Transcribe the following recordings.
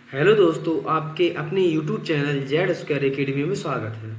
Hello दोस्तों, आपके अपने YouTube channel Z square academy में स्वागत है।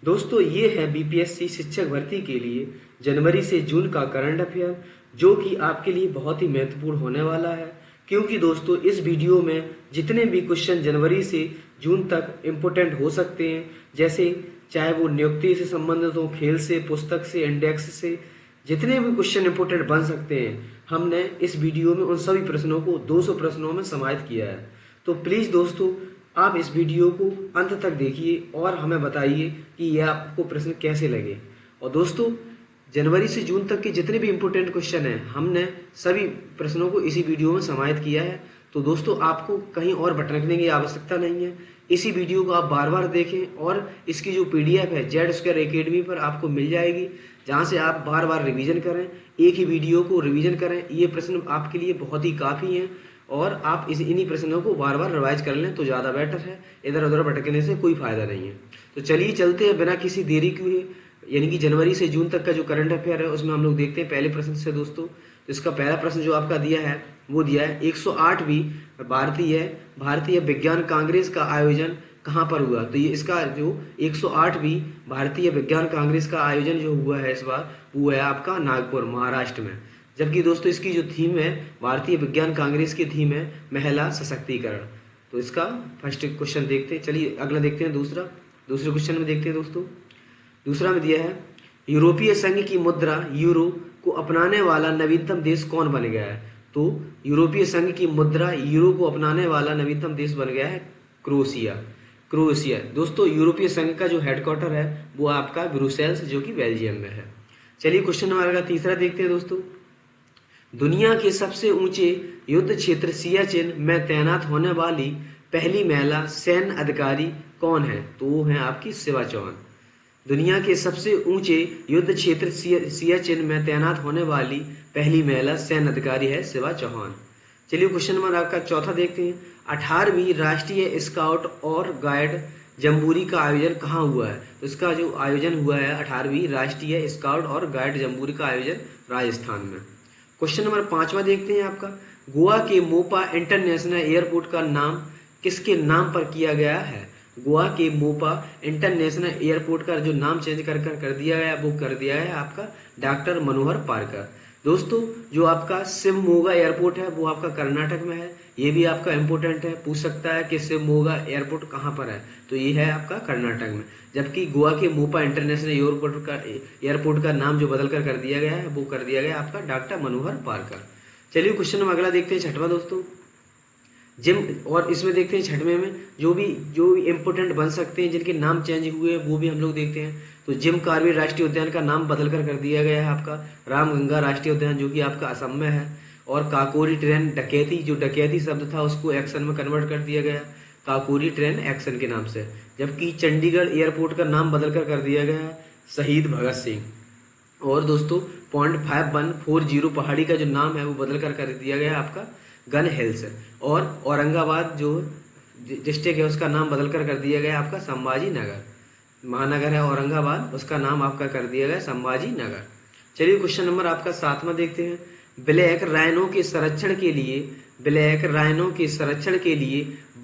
दोस्तों, ये है बीपीएससी शिक्षक भर्ती के लिए जनवरी से जून का करंट अफेयर, जो कि आपके लिए बहुत ही महत्वपूर्ण होने वाला है। क्योंकि दोस्तों, इस वीडियो में जितने भी क्वेश्चन जनवरी से जून तक इम्पोर्टेंट हो सकते हैं, जैसे चाहे वो नियुक्ति से संबंधित हो, खेल से, पुस्तक से, इंडेक्स से, जितने भी क्वेश्चन इंपोर्टेंट बन सकते हैं, हमने इस वीडियो में उन सभी प्रश्नों को 200 प्रश्नों में समाहित किया है। तो प्लीज़ दोस्तों, आप इस वीडियो को अंत तक देखिए और हमें बताइए कि यह आपको प्रश्न कैसे लगे। और दोस्तों, जनवरी से जून तक के जितने भी इम्पोर्टेंट क्वेश्चन हैं, हमने सभी प्रश्नों को इसी वीडियो में समाहित किया है। तो दोस्तों, आपको कहीं और भटकने की आवश्यकता नहीं है। इसी वीडियो को आप बार बार देखें और इसकी जो पीडीएफ है जेड स्क्वायर एकेडमी पर आपको मिल जाएगी, जहां से आप बार बार रिवीजन करें, एक ही वीडियो को रिवीजन करें। ये प्रश्न आपके लिए बहुत ही काफ़ी हैं और आप इन्हीं प्रश्नों को बार बार रिवाइज कर लें तो ज़्यादा बेटर है। इधर उधर भटकने से कोई फायदा नहीं है। तो चलिए चलते हैं बिना किसी देरी किए, यानी कि जनवरी से जून तक का जो करंट अफेयर है उसमें हम लोग देखते हैं पहले प्रश्न से। दोस्तों, तो इसका पहला प्रश्न जो आपका दिया है वो दिया है 108वीं भारतीय विज्ञान कांग्रेस का आयोजन कहाँ पर हुआ। तो ये इसका जो 108वीं भारतीय विज्ञान कांग्रेस का आयोजन जो हुआ है इस बार, वो है आपका नागपुर, महाराष्ट्र में। जबकि दोस्तों, इसकी जो थीम है, भारतीय विज्ञान कांग्रेस की थीम है महिला सशक्तिकरण। तो इसका फर्स्ट क्वेश्चन देखते हैं। चलिए अगला देखते हैं दूसरे क्वेश्चन में देखते हैं दोस्तों। दूसरा में दिया है यूरोपीय संघ की मुद्रा यूरो को अपनाने वाला नवीनतम देश कौन बन गया है। तो यूरोपीय संघ की मुद्रा यूरो को अपनाने वाला नवीनतम देश बन गया है क्रोएशिया। दोस्तों, यूरोपीय संघ का जो हेडक्वार्टर है वो आपका ब्रुसेल्स, जो कि बेल्जियम में है। चलिए क्वेश्चन नंबर का तीसरा देखते हैं दोस्तों। दुनिया के सबसे ऊंचे युद्ध क्षेत्र सियाचिन में तैनात होने वाली पहली महिला सैन्य अधिकारी कौन है। तो वो है आपकी शिवा चौहान। दुनिया के सबसे ऊंचे युद्ध क्षेत्र सियाचिन में तैनात होने वाली पहली महिला सैन्य अधिकारी है शिवा चौहान। चलिए क्वेश्चन नंबर आपका चौथा देखते हैं। 18वीं राष्ट्रीय स्काउट और गाइड जम्बूरी का आयोजन कहाँ हुआ है। तो इसका जो आयोजन हुआ है 18वीं राष्ट्रीय स्काउट और गाइड जम्बूरी का आयोजन राजस्थान में। क्वेश्चन नंबर पांचवा देखते हैं आपका। गोवा के मोपा इंटरनेशनल एयरपोर्ट का नाम किसके नाम पर किया गया है। गोवा के मोपा इंटरनेशनल एयरपोर्ट का जो नाम चेंज कर दिया गया, वो कर दिया है आपका डॉक्टर मनोहर पार्कर। दोस्तों, जो आपका शिवमोगा एयरपोर्ट है वो आपका कर्नाटक में है। ये भी आपका इंपॉर्टेंट है, पूछ सकता है कि शिवमोगा एयरपोर्ट कहाँ पर है। तो ये है आपका कर्नाटक में। जबकि गोवा के मोपा इंटरनेशनल एयरपोर्ट का नाम जो बदल कर दिया गया है वो कर दिया गया आपका डॉक्टर मनोहर पार्कर। चलिए क्वेश्चन नंबर अगला देखते हैं, छठवा दोस्तों। जिम, और इसमें देखते हैं छठवें में जो भी इम्पोर्टेंट बन सकते हैं, जिनके नाम चेंज हुए हैं वो भी हम लोग देखते हैं। तो जिम कार्बेट राष्ट्रीय उद्यान का नाम बदल कर दिया गया है आपका रामगंगा राष्ट्रीय उद्यान, जो कि आपका असम में है। और काकोरी ट्रेन डकैती, जो डकैती शब्द था उसको एक्शन में कन्वर्ट कर दिया गया, काकोरी ट्रेन एक्शन के नाम से। जबकि चंडीगढ़ एयरपोर्ट का नाम बदल कर दिया गया है शहीद भगत सिंह। और दोस्तों, 0.5140 पहाड़ी का जो नाम है वो बदल कर दिया गया है आपका गन हिल्स। और औरंगाबाद जो डिस्ट्रिक्ट है उसका नाम बदल कर दिया गया आपका संभाजी नगर। महानगर है औरंगाबाद, उसका नाम आपका कर दिया गया संभाजी नगर। चलिए क्वेश्चन नंबर आपका सातवां देखते हैं। ब्लैक राइनो के संरक्षण के लिए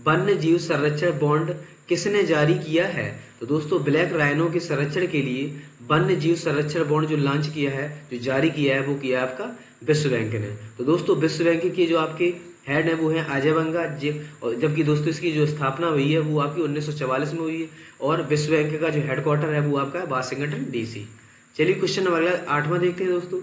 वन्य जीव संरक्षण बॉन्ड किसने जारी किया है। तो दोस्तों, ब्लैक राइनो के संरक्षण के लिए वन्य जीव संरक्षण बॉन्ड जो लॉन्च किया है, जो जारी किया है, वो किया है आपका विश्व बैंक ने। तो दोस्तों, विश्व बैंक के जो आपके हेड है वो है अजय बंगा। जबकि दोस्तों, इसकी जो स्थापना हुई है वो आपकी 1944 में हुई है। और विश्व बैंक का जो हेडक्वार्टर है वो आपका है वाशिंगटन डीसी। चलिए क्वेश्चन नंबर आठवां देखते हैं दोस्तों।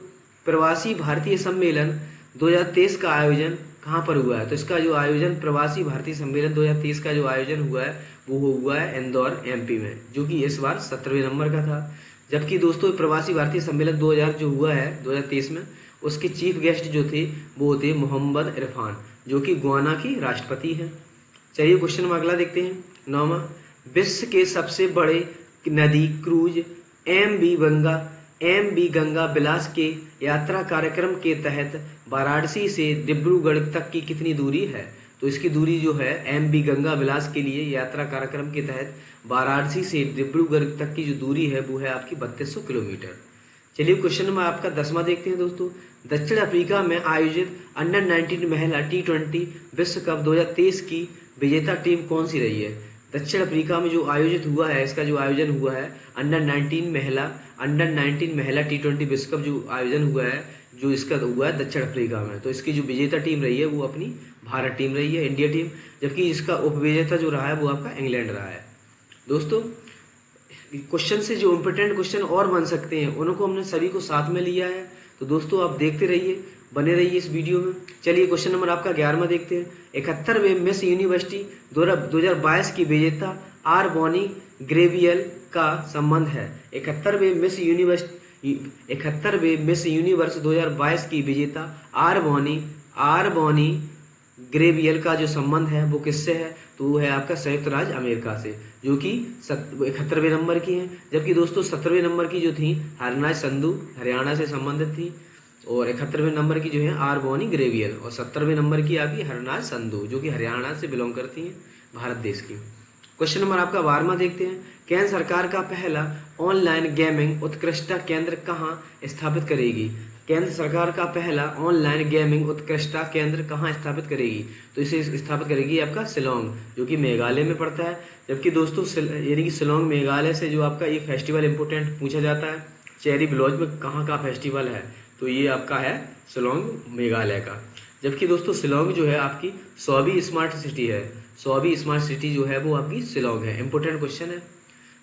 प्रवासी भारतीय सम्मेलन 2023 का आयोजन कहाँ पर हुआ है। तो इसका जो आयोजन प्रवासी भारतीय सम्मेलन 2023 का जो आयोजन हुआ है वो हुआ है इंदौर एमपी में, जो कि इस बार 17वें नंबर का था। जबकि दोस्तों, प्रवासी भारतीय सम्मेलन 2000 जो हुआ है 2023 में, उसके चीफ गेस्ट जो थे वो थे मोहम्मद इरफान, जो कि गुयाना की राष्ट्रपति हैं। चलिए क्वेश्चन नंबर अगला देखते हैं, नौवां। विश्व के सबसे बड़े नदी क्रूज एम बी गंगा विलास के यात्रा कार्यक्रम के तहत वाराणसी से डिब्रूगढ़ तक की कितनी दूरी है। तो इसकी दूरी जो है एम बी गंगा विलास के लिए यात्रा कार्यक्रम के तहत वाराणसी से डिब्रूगढ़ तक की जो दूरी है वो है आपकी 3200 किलोमीटर। चलिए क्वेश्चन नंबर आपका 10वां देखते हैं दोस्तों। दक्षिण अफ्रीका में आयोजित अंडर 19 महिला T20 विश्व कप 2023 की विजेता टीम कौन सी रही है? दक्षिण अफ्रीका में जो आयोजित हुआ है, इसका जो आयोजन हुआ है अंडर 19 महिला T20 विश्व कप जो आयोजन हुआ है, जो इसका हुआ है दक्षिण अफ्रीका में, तो इसकी जो विजेता टीम रही है वो अपनी भारत टीम रही है, इंडिया टीम। जबकि इसका उपविजेता जो रहा है वो आपका इंग्लैंड रहा है। दोस्तों क्वेश्चन से जो इम्पोर्टेंट क्वेश्चन और बन सकते हैं उनको हमने सभी को साथ में लिया है। तो दोस्तों आप देखते रहिए, बने रहिए इस वीडियो में। चलिए क्वेश्चन नंबर आपका 11वां देखते हैं। 71वें मिस यूनिवर्सिटी 2022 की विजेता आर बॉनी ग्रेवियल का संबंध है। 71वें मिस यूनिवर्स 2022 की विजेता आर बॉनी ग्रेवियल का जो संबंध है वो किससे है? तो वो है आपका संयुक्त राज्य अमेरिका से, जो कि 71वें नंबर की हैं। जबकि दोस्तों 70वें नंबर की जो थी हरनाज संधू हरियाणा से संबंधित थी, और 71वें नंबर की जो है आर बॉनी ग्रेवियल, और 70वें नंबर की आपकी हरनाज संधू जो कि हरियाणा से बिलोंग करती हैं, भारत देश की। क्वेश्चन नंबर आपका 12वां देखते हैं। केंद्र सरकार का पहला ऑनलाइन गेमिंग उत्कृष्टता केंद्र कहाँ स्थापित करेगी? केंद्र सरकार का पहला ऑनलाइन गेमिंग उत्कृष्टता केंद्र कहाँ स्थापित करेगी? तो इसे स्थापित करेगी आपका शिलोंग, जो कि मेघालय में पड़ता है। जबकि दोस्तों यानी कि शिलोंग मेघालय से जो आपका ये फेस्टिवल इंपोर्टेंट पूछा जाता है, चेरी ब्लॉज में कहाँ का फेस्टिवल है? तो ये आपका है शिलोंग मेघालय का। जबकि दोस्तों शिलोंग जो है आपकी 100वीं स्मार्ट सिटी है, 100वीं स्मार्ट सिटी जो है वो आपकी शिलोंग है। इंपोर्टेंट क्वेश्चन है।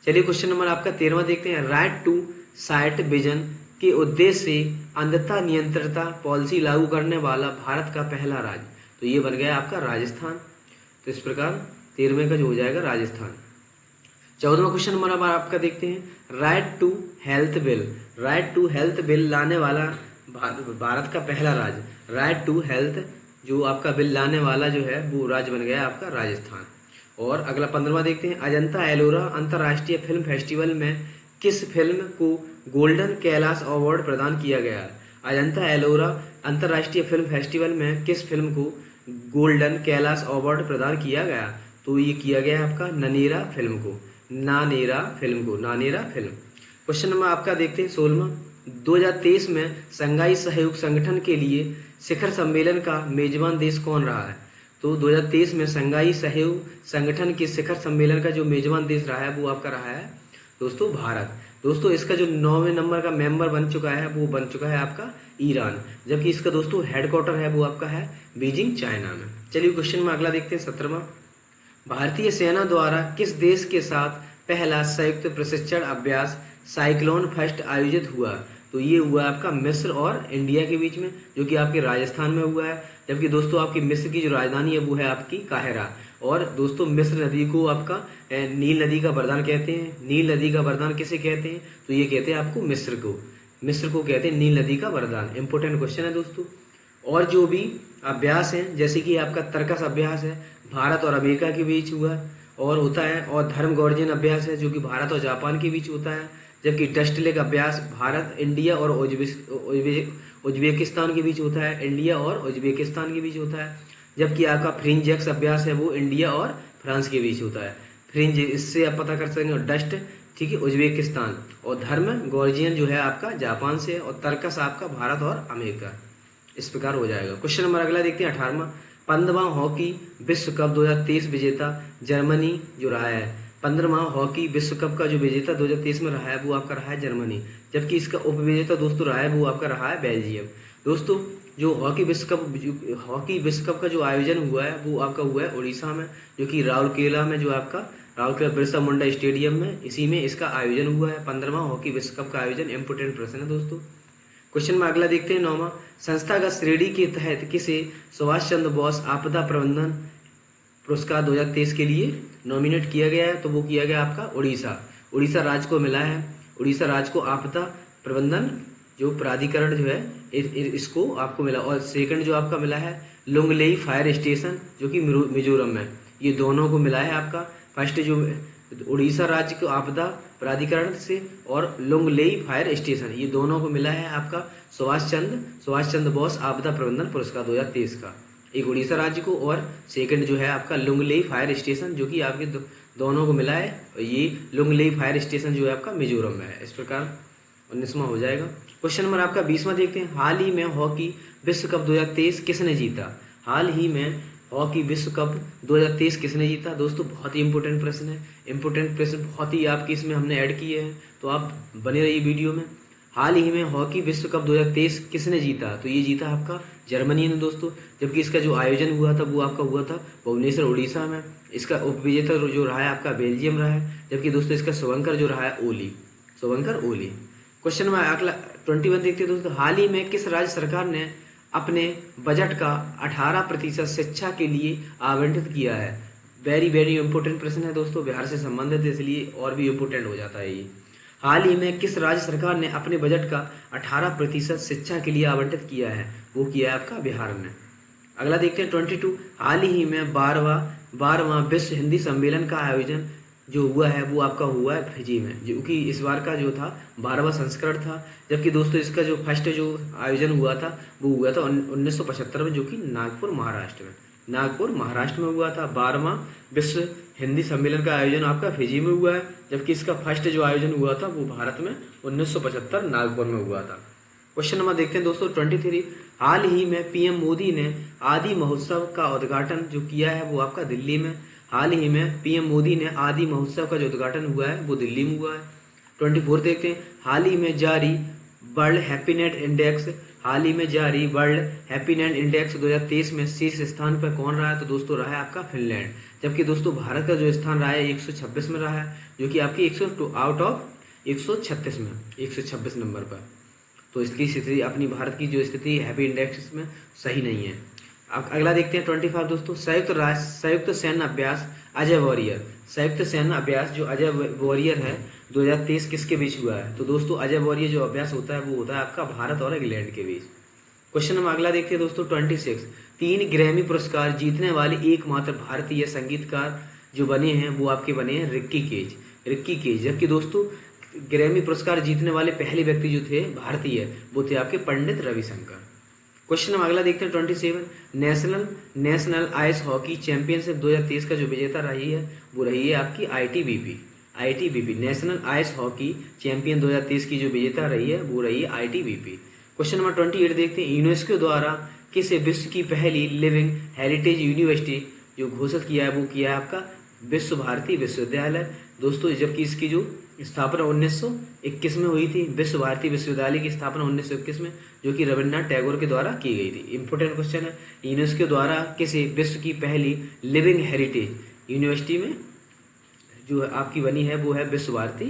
चलिए क्वेश्चन नंबर आपका 13वां देखते हैं। राइट टू साइट विजन के उद्देश्य से अंधता नियंत्रणता पॉलिसी लागू करने वाला भारत का पहला राज्य, तो ये बन गया आपका राजस्थान। तो इस प्रकार 13वें का जो हो जाएगा राजस्थान। 14वां क्वेश्चन नंबर अब आपका देखते हैं। राइट टू हेल्थ बिल लाने वाला भारत का पहला राज्य, राइट टू हेल्थ जो आपका बिल लाने वाला जो है वो राज्य बन गया आपका राजस्थान। और अगला 15वां देखते हैं। अजंता एलोरा अंतर्राष्ट्रीय फिल्म फेस्टिवल में किस फिल्म को गोल्डन कैलाश अवार्ड प्रदान किया गया? अजंता एलोरा अंतर्राष्ट्रीय फिल्म फेस्टिवल में किस फिल्म को गोल्डन कैलाश अवार्ड प्रदान किया गया? तो ये किया गया आपका नानेरा फिल्म को। क्वेश्चन नंबर आपका देखते हैं 16वां। 2023 में संघाई सहयोग संगठन के लिए शिखर सम्मेलन का मेजबान देश कौन रहा है? तो 2023 में संघाई सहयोग संगठन के शिखर सम्मेलन का जो मेजबान देश रहा है वो आपका रहा है दोस्तों भारत। दोस्तों इसका जो 9वें नंबर का मेंबर बन चुका है वो बन चुका है आपका ईरान। जबकि इसका दोस्तों हेडक्वार्टर है वो आपका है बीजिंग चाइना में। चलिए क्वेश्चन में अगला देखते हैं 17वां। भारतीय सेना द्वारा किस देश के साथ पहला संयुक्त प्रशिक्षण अभ्यास साइक्लोन फर्स्ट आयोजित हुआ? तो ये हुआ आपका मिस्र और इंडिया के बीच में, जो कि आपके राजस्थान में हुआ है। जबकि दोस्तों आपकी मिस्र की जो राजधानी है वो है आपकी काहिरा। और दोस्तों मिस्र नदी को आपका नील नदी का वरदान कहते हैं। नील नदी का वरदान किसे कहते हैं? तो ये कहते हैं आपको मिस्र को कहते हैं नील नदी का वरदान। इंपोर्टेंट क्वेश्चन है दोस्तों। और जो भी अभ्यास है जैसे कि आपका तर्कस अभ्यास है भारत और अमेरिका के बीच हुआ और होता है, और धर्म गॉर्जियन अभ्यास है जो कि भारत और जापान के बीच होता है। जबकि डस्ट लेक अभ्यास भारत इंडिया और उज्बेकिस्तान के बीच होता है, इंडिया और उज्बेकिस्तान के बीच होता है। जबकि आपका फ्रिंजेक्स अभ्यास है वो इंडिया और फ्रांस के बीच होता है। फ्रिंज इससे आप पता कर सकते हैं, डस्ट ठीक है उज्बेकिस्तान, और धर्म गॉर्जियन जो है आपका जापान से, और तर्कस आपका भारत और अमेरिका। इस प्रकार हो जाएगा। क्वेश्चन नंबर अगला देखते हैं 18वां। 15वां हॉकी विश्व कप 2023 विजेता जर्मनी जो रहा है। 15वां हॉकी विश्व कप का जो विजेता 2023 में रहा है वो आपका रहा है जर्मनी। जबकि इसका उपविजेता दोस्तों रहा है वो आपका रहा है बेल्जियम। दोस्तों जो हॉकी विश्व कप का जो आयोजन हुआ है वो आपका हुआ है उड़ीसा में, जो कि राउरकेला में जो आपका राउरकेला बिरसा मुंडा स्टेडियम में, इसी में इसका आयोजन हुआ है। 15वां हॉकी विश्व कप का आयोजन। इंपोर्टेंट प्रश्न है दोस्तों। क्वेश्चन में अगला देखते हैं 9वां। संस्थागत श्रेणी के तहत किसे सुभाष चंद्र बोस आपदा प्रबंधन पुरस्कार 2023 के लिए नॉमिनेट किया गया है? तो वो किया गया आपका उड़ीसा राज्य को मिला है। उड़ीसा राज्य को आपदा प्रबंधन जो प्राधिकरण जो है इसको आपको मिला। और सेकंड जो आपका मिला है लुंगलेई फायर स्टेशन जो कि मिजोरम में, ये दोनों को मिला है आपका। फर्स्ट जो उड़ीसा राज्य को आपदा प्राधिकरण से और लुंगलेई फायर स्टेशन, ये दोनों को मिला है आपका सुभाष चंद्र बोस आपदा प्रबंधन पुरस्कार 2023 का। एक उड़ीसा राज्य को और सेकंड जो है आपका लुंगलेई फायर स्टेशन जो कि आपके दोनों को मिला है। और ये लुंगलेई फायर स्टेशन जो है आपका मिजोरम में है। इस प्रकार 19वां हो जाएगा। क्वेश्चन नंबर आपका 20वां देखते हैं। हाल ही में हॉकी विश्व कप 2023 किसने जीता? हाल ही में हॉकी विश्व कप 2023 किसने जीता? दोस्तों बहुत ही इंपॉर्टेंट प्रश्न है, इंपॉर्टेंट प्रश्न बहुत ही आपकी इसमें हमने ऐड किए हैं, तो आप बने रहिए वीडियो में। हाल ही में हॉकी विश्व कप 2023 किसने जीता? तो ये जीता आपका जर्मनी ने दोस्तों। जबकि इसका जो आयोजन हुआ था वो आपका हुआ था भुवनेश्वर उड़ीसा में। इसका उपविजेता जो रहा है आपका बेल्जियम रहा है। जबकि दोस्तों इसका शुभंकर जो रहा है ओली, शुभंकर ओली। क्वेश्चन में अगला 21 देखते हैं दोस्तों। हाल ही में किस राज्य सरकार ने अपने बजट का 18% शिक्षा के लिए आवंटित किया है? वेरी वेरी इंपॉर्टेंट प्रश्न है दोस्तों, बिहार से संबंधित है इसलिए और भी इंपॉर्टेंट हो जाता है ये। हाल ही में किस राज्य सरकार ने अपने बजट का 18% शिक्षा के लिए आवंटित किया है? वो किया है आपका बिहार ने। अगला देखते हैं 22। हाल ही में 12वां विश्व हिंदी सम्मेलन का आयोजन जो हुआ है वो आपका हुआ है फिजी में, जो कि इस बार का जो था 12वां संस्करण था। जबकि दोस्तों इसका जो फर्स्ट जो आयोजन हुआ था वो हुआ था 1975 में, जो कि नागपुर महाराष्ट्र में, नागपुर महाराष्ट्र में हुआ था। 12वां विश्व हिंदी सम्मेलन का आयोजन आपका फिजी में हुआ है। जबकि इसका फर्स्ट जो आयोजन हुआ था वो भारत में 1975 नागपुर में हुआ था। क्वेश्चन नंबर देखते हैं दोस्तों 23। हाल ही में पीएम मोदी ने आदि महोत्सव का उद्घाटन जो किया है वो आपका दिल्ली में। हाल ही में पीएम मोदी ने आदि महोत्सव का जो उद्घाटन हुआ है वो दिल्ली में हुआ है। 24 देखते हैं। हाल ही में जारी वर्ल्ड हैप्पीनेस इंडेक्स, हाल ही में जारी वर्ल्ड हैप्पीनेस इंडेक्स 2023 में शीर्ष स्थान पर कौन रहा है? तो दोस्तों रहा है आपका फिनलैंड। जबकि दोस्तों भारत का जो स्थान रहा है 126 में रहा है, जो कि आपकी 102 आउट ऑफ 136 में 126 नंबर पर। तो इसकी स्थिति अपनी भारत की जो स्थिति हैप्पी इंडेक्स में सही नहीं है। अब अगला देखते हैं 25 दोस्तों। संयुक्त सैन्य अभ्यास अजय वॉरियर, संयुक्त सैन्य अभ्यास जो अजय वॉरियर है 2023 किसके बीच हुआ है? तो दोस्तों अजय वॉरियर जो अभ्यास होता है वो होता है आपका भारत और इंग्लैंड के बीच। क्वेश्चन नंबर अगला देखते हैं दोस्तों 26। 3 ग्रैमी पुरस्कार जीतने वाले एकमात्र भारतीय संगीतकार जो बने हैं वो आपके बने हैं रिक्की केज, रिक्की केज। जबकि दोस्तों ग्रैमी पुरस्कार जीतने वाले पहले व्यक्ति जो थे भारतीय वो थे आपके पंडित रविशंकर। क्वेश्चन हम अगला देखते हैं 27। नेशनल आइस हॉकी चैंपियनशिप 2023 का जो विजेता रही है वो रही है आपकी ITBP. National ice hockey champion 2023 की जो विजेता रही है वो रही है आईटीबीपी। क्वेश्चन नंबर 28 देखते हैं। यूनेस्को द्वारा किस विश्व की पहली लिविंग हेरिटेज यूनिवर्सिटी जो घोषित किया है वो किया है आपका विश्व भारती विश्वविद्यालय दोस्तों। जबकि इसकी जो स्थापना 1921 में हुई थी, विश्व भारती विश्वविद्यालय की स्थापना 1921 में, जो कि रविन्द्रनाथ टैगोर के द्वारा की गई थी। इंपोर्टेंट क्वेश्चन है। यूनेस्को द्वारा किसी विश्व की पहली लिविंग हेरिटेज यूनिवर्सिटी में जो आपकी बनी है वो है विश्व भारती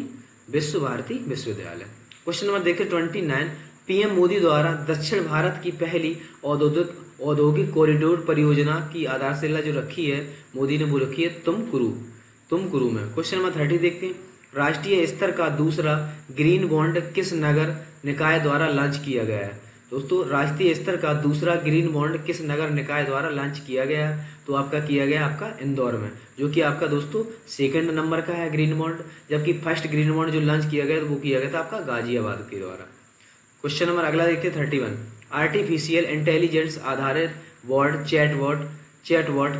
विश्वविद्यालय। क्वेश्चन नंबर देखिए 29। पीएम मोदी द्वारा दक्षिण भारत की पहली औद्योगिक कॉरिडोर परियोजना की आधारशिला जो रखी है मोदी ने वो रखी है तुमकुरू में। क्वेश्चन नंबर 30 देखते हैं। राष्ट्रीय स्तर का दूसरा ग्रीन बॉन्ड किस नगर निकाय द्वारा लॉन्च किया गया है? दोस्तों राष्ट्रीय स्तर का दूसरा ग्रीन बॉन्ड किस नगर निकाय द्वारा लॉन्च किया गया है? तो आपका किया गया आपका इंदौर में, जो कि आपका दोस्तों सेकंड नंबर का है ग्रीन बॉन्ड। जबकि फर्स्ट ग्रीन बॉन्ड जो लॉन्च किया गया वो किया गया था आपका गाजियाबाद के द्वारा। क्वेश्चन नंबर अगला देखते हैं 31। आर्टिफिशियल इंटेलिजेंस आधारित वर्ड चैटबॉट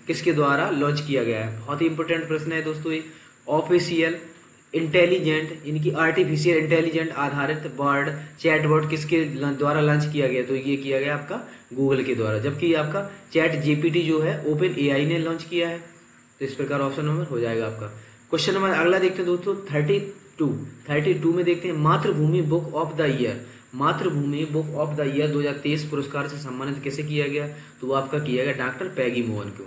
किसके द्वारा लॉन्च किया गया है? बहुत ही इंपॉर्टेंट प्रश्न है दोस्तों ये। ऑफिशियल इंटेलिजेंट इनकी आर्टिफिशियल इंटेलिजेंट आधारित वर्ड चैटबॉट किसके द्वारा लॉन्च किया गया? तो ये किया गया आपका गूगल के द्वारा। जबकि आपका चैट जीपीटी जो है ओपन एआई ने लॉन्च किया है। तो इस प्रकार ऑप्शन नंबर हो जाएगा आपका। क्वेश्चन नंबर अगला देखते हैं दोस्तों 32 में देखते हैं। मातृभूमि बुक ऑफ द ईयर 2023 पुरस्कार से सम्मानित कैसे किया गया? तो वो आपका किया गया डॉक्टर पैगी मोहन को,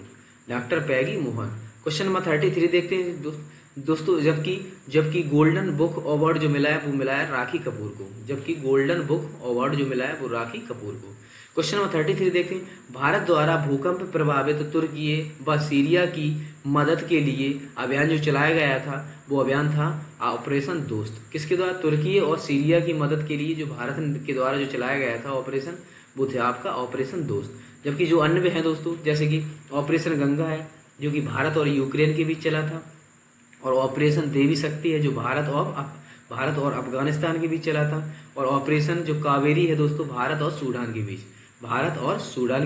डॉक्टर पैगी मोहन। क्वेश्चन नंबर 33 देखते हैं दोस्तों। जबकि गोल्डन बुक अवार्ड जो मिला है वो मिला है राखी कपूर को, जबकि गोल्डन बुक अवार्ड जो मिला है वो राखी कपूर को। क्वेश्चन नंबर 33 देखते हैं। भारत द्वारा भूकंप प्रभावित तुर्की व सीरिया की मदद के लिए अभियान जो चलाया गया था वो अभियान था ऑपरेशन दोस्त। किसके द्वारा? तुर्की और सीरिया की मदद के लिए जो भारत के द्वारा जो चलाया गया था ऑपरेशन वो थे आपका ऑपरेशन दोस्त। जबकि जो अन्य भी हैं दोस्तों जैसे कि ऑपरेशन गंगा है जो कि भारत और यूक्रेन के बीच चला था, और ऑपरेशन देवी शक्ति है जो भारत और अफगानिस्तान के बीच चला था, और ऑपरेशन जो कावेरी है दोस्तों भारत और सूडान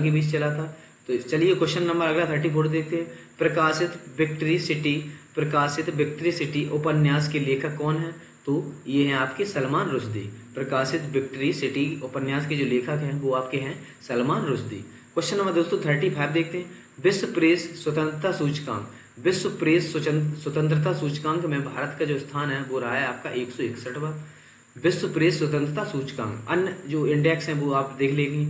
के बीच चला था। तो चलिए क्वेश्चन नंबर अगला 34 देखते हैं। प्रकाशित विक्ट्री सिटी उपन्यास के लेखक कौन है? तो ये हैं आपके सलमान रुश्दी। प्रकाशित विक्ट्री सिटी उपन्यास के जो लेखक हैं वो आपके हैं सलमान रुश्दी। क्वेश्चन नंबर दोस्तों 35 देखते हैं। विश्व प्रेस स्वतंत्रता सूचकांक, विश्व प्रेस स्वतंत्रता सूचकांक में भारत का जो स्थान है वो रहा है आपका 161वां। विश्व प्रेस स्वतंत्रता सूचकांक, अन्य जो इंडेक्स हैं वो आप देख लेंगे,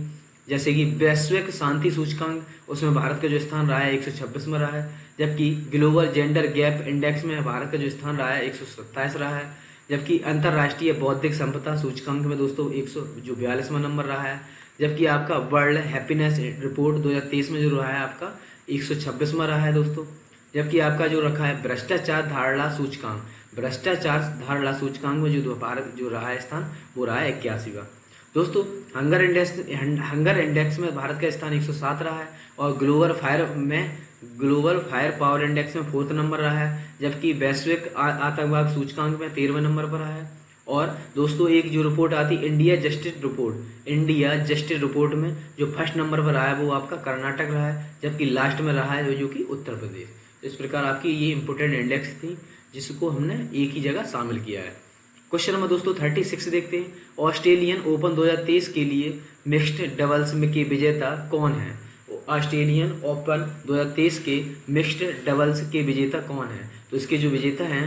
जैसे कि वैश्विक शांति सूचकांक, उसमें भारत का जो स्थान रहा है 126 में रहा है। जबकि ग्लोबल जेंडर गैप इंडेक्स में भारत का जो स्थान रहा है 127 रहा है। जबकि अंतर्राष्ट्रीय बौद्धिक संपदा सूचकांक में दोस्तों 142वां नंबर रहा है। जबकि आपका वर्ल्ड हैप्पीनेस रिपोर्ट 2023 में जो रहा है आपका 126वां रहा है दोस्तों। जबकि आपका जो रखा है भ्रष्टाचार धारणा सूचकांक, भ्रष्टाचार धारणा सूचकांक में जो भारत जो रहा है स्थान वो रहा है 81वां। दोस्तों हंगर इंडेक्स में भारत का स्थान 107 रहा है और ग्लोबल फायर पावर इंडेक्स में 4th नंबर रहा है। जबकि वैश्विक आतंकवाद सूचकांक में 13वें नंबर पर रहा है। और दोस्तों एक जो रिपोर्ट आती है इंडिया जस्टिस रिपोर्ट में जो फर्स्ट नंबर पर रहा है वो आपका कर्नाटक रहा है। जबकि लास्ट में रहा है जो कि उत्तर प्रदेश। इस प्रकार आपकी ये इंपोर्टेंट इंडेक्स थी जिसको हमने एक ही जगह शामिल किया है। क्वेश्चन नंबर दोस्तों 36 देखते हैं। ऑस्ट्रेलियन ओपन 2023 के लिए मिक्स्ड डबल्स में के विजेता कौन है? ऑस्ट्रेलियन ओपन 2023 के मिक्स्ड डबल्स के विजेता कौन है? तो इसके जो विजेता हैं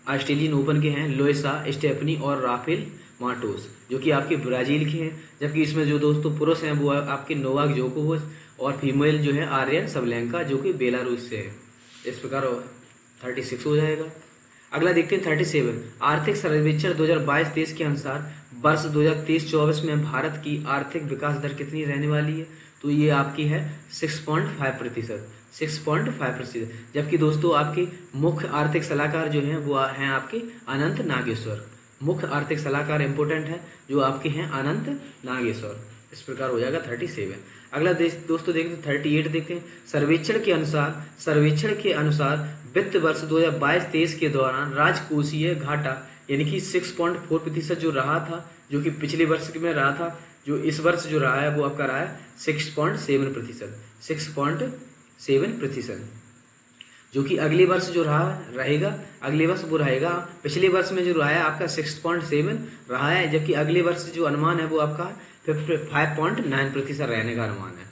ऑस्ट्रेलियन ओपन के हैं लोइसा स्टेफनी और राफेल मार्टोस, जो कि आपके ब्राजील के हैं। जबकि इसमें जो दोस्तों पुरुष हैं वो आपके नोवाक जोकोविच और फीमेल जो है आर्यन सबलेंका जो कि बेलारूस से है। इस प्रकार 36 हो जाएगा। अगला देखते हैं 37। आर्थिक सर्वेक्षण 2022-23 के अनुसार वर्ष 2023-24 में भारत की आर्थिक विकास दर कितनी रहने वाली है? तो ये आपकी है 6.5%, 6.5%। जबकि दोस्तों आपके मुख्य आर्थिक सलाहकार जो हैं वो हैं आपके अनंत नागेश्वर। मुख्य आर्थिक सलाहकार इंपोर्टेंट है जो आपके हैं अनंत नागेश्वर। इस प्रकार हो जाएगा 37। अगला दोस्तों देखते हैं 38 देखते हैं। सर्वेक्षण के अनुसार वित्त वर्ष 2022-23 के दौरान राजकोषीय घाटा यानी कि 6.4% जो रहा था, जो कि पिछले वर्ष में रहा था, जो इस वर्ष जो रहा है वो आपका रहा है 6.7%, 6.7%। जो कि अगले वर्ष जो रहेगा अगले वर्ष वो रहेगा, पिछले वर्ष में जो रहा है आपका 6.7 रहा है, जबकि अगले वर्ष जो अनुमान है वो आपका 5.9% रहने का अनुमान है।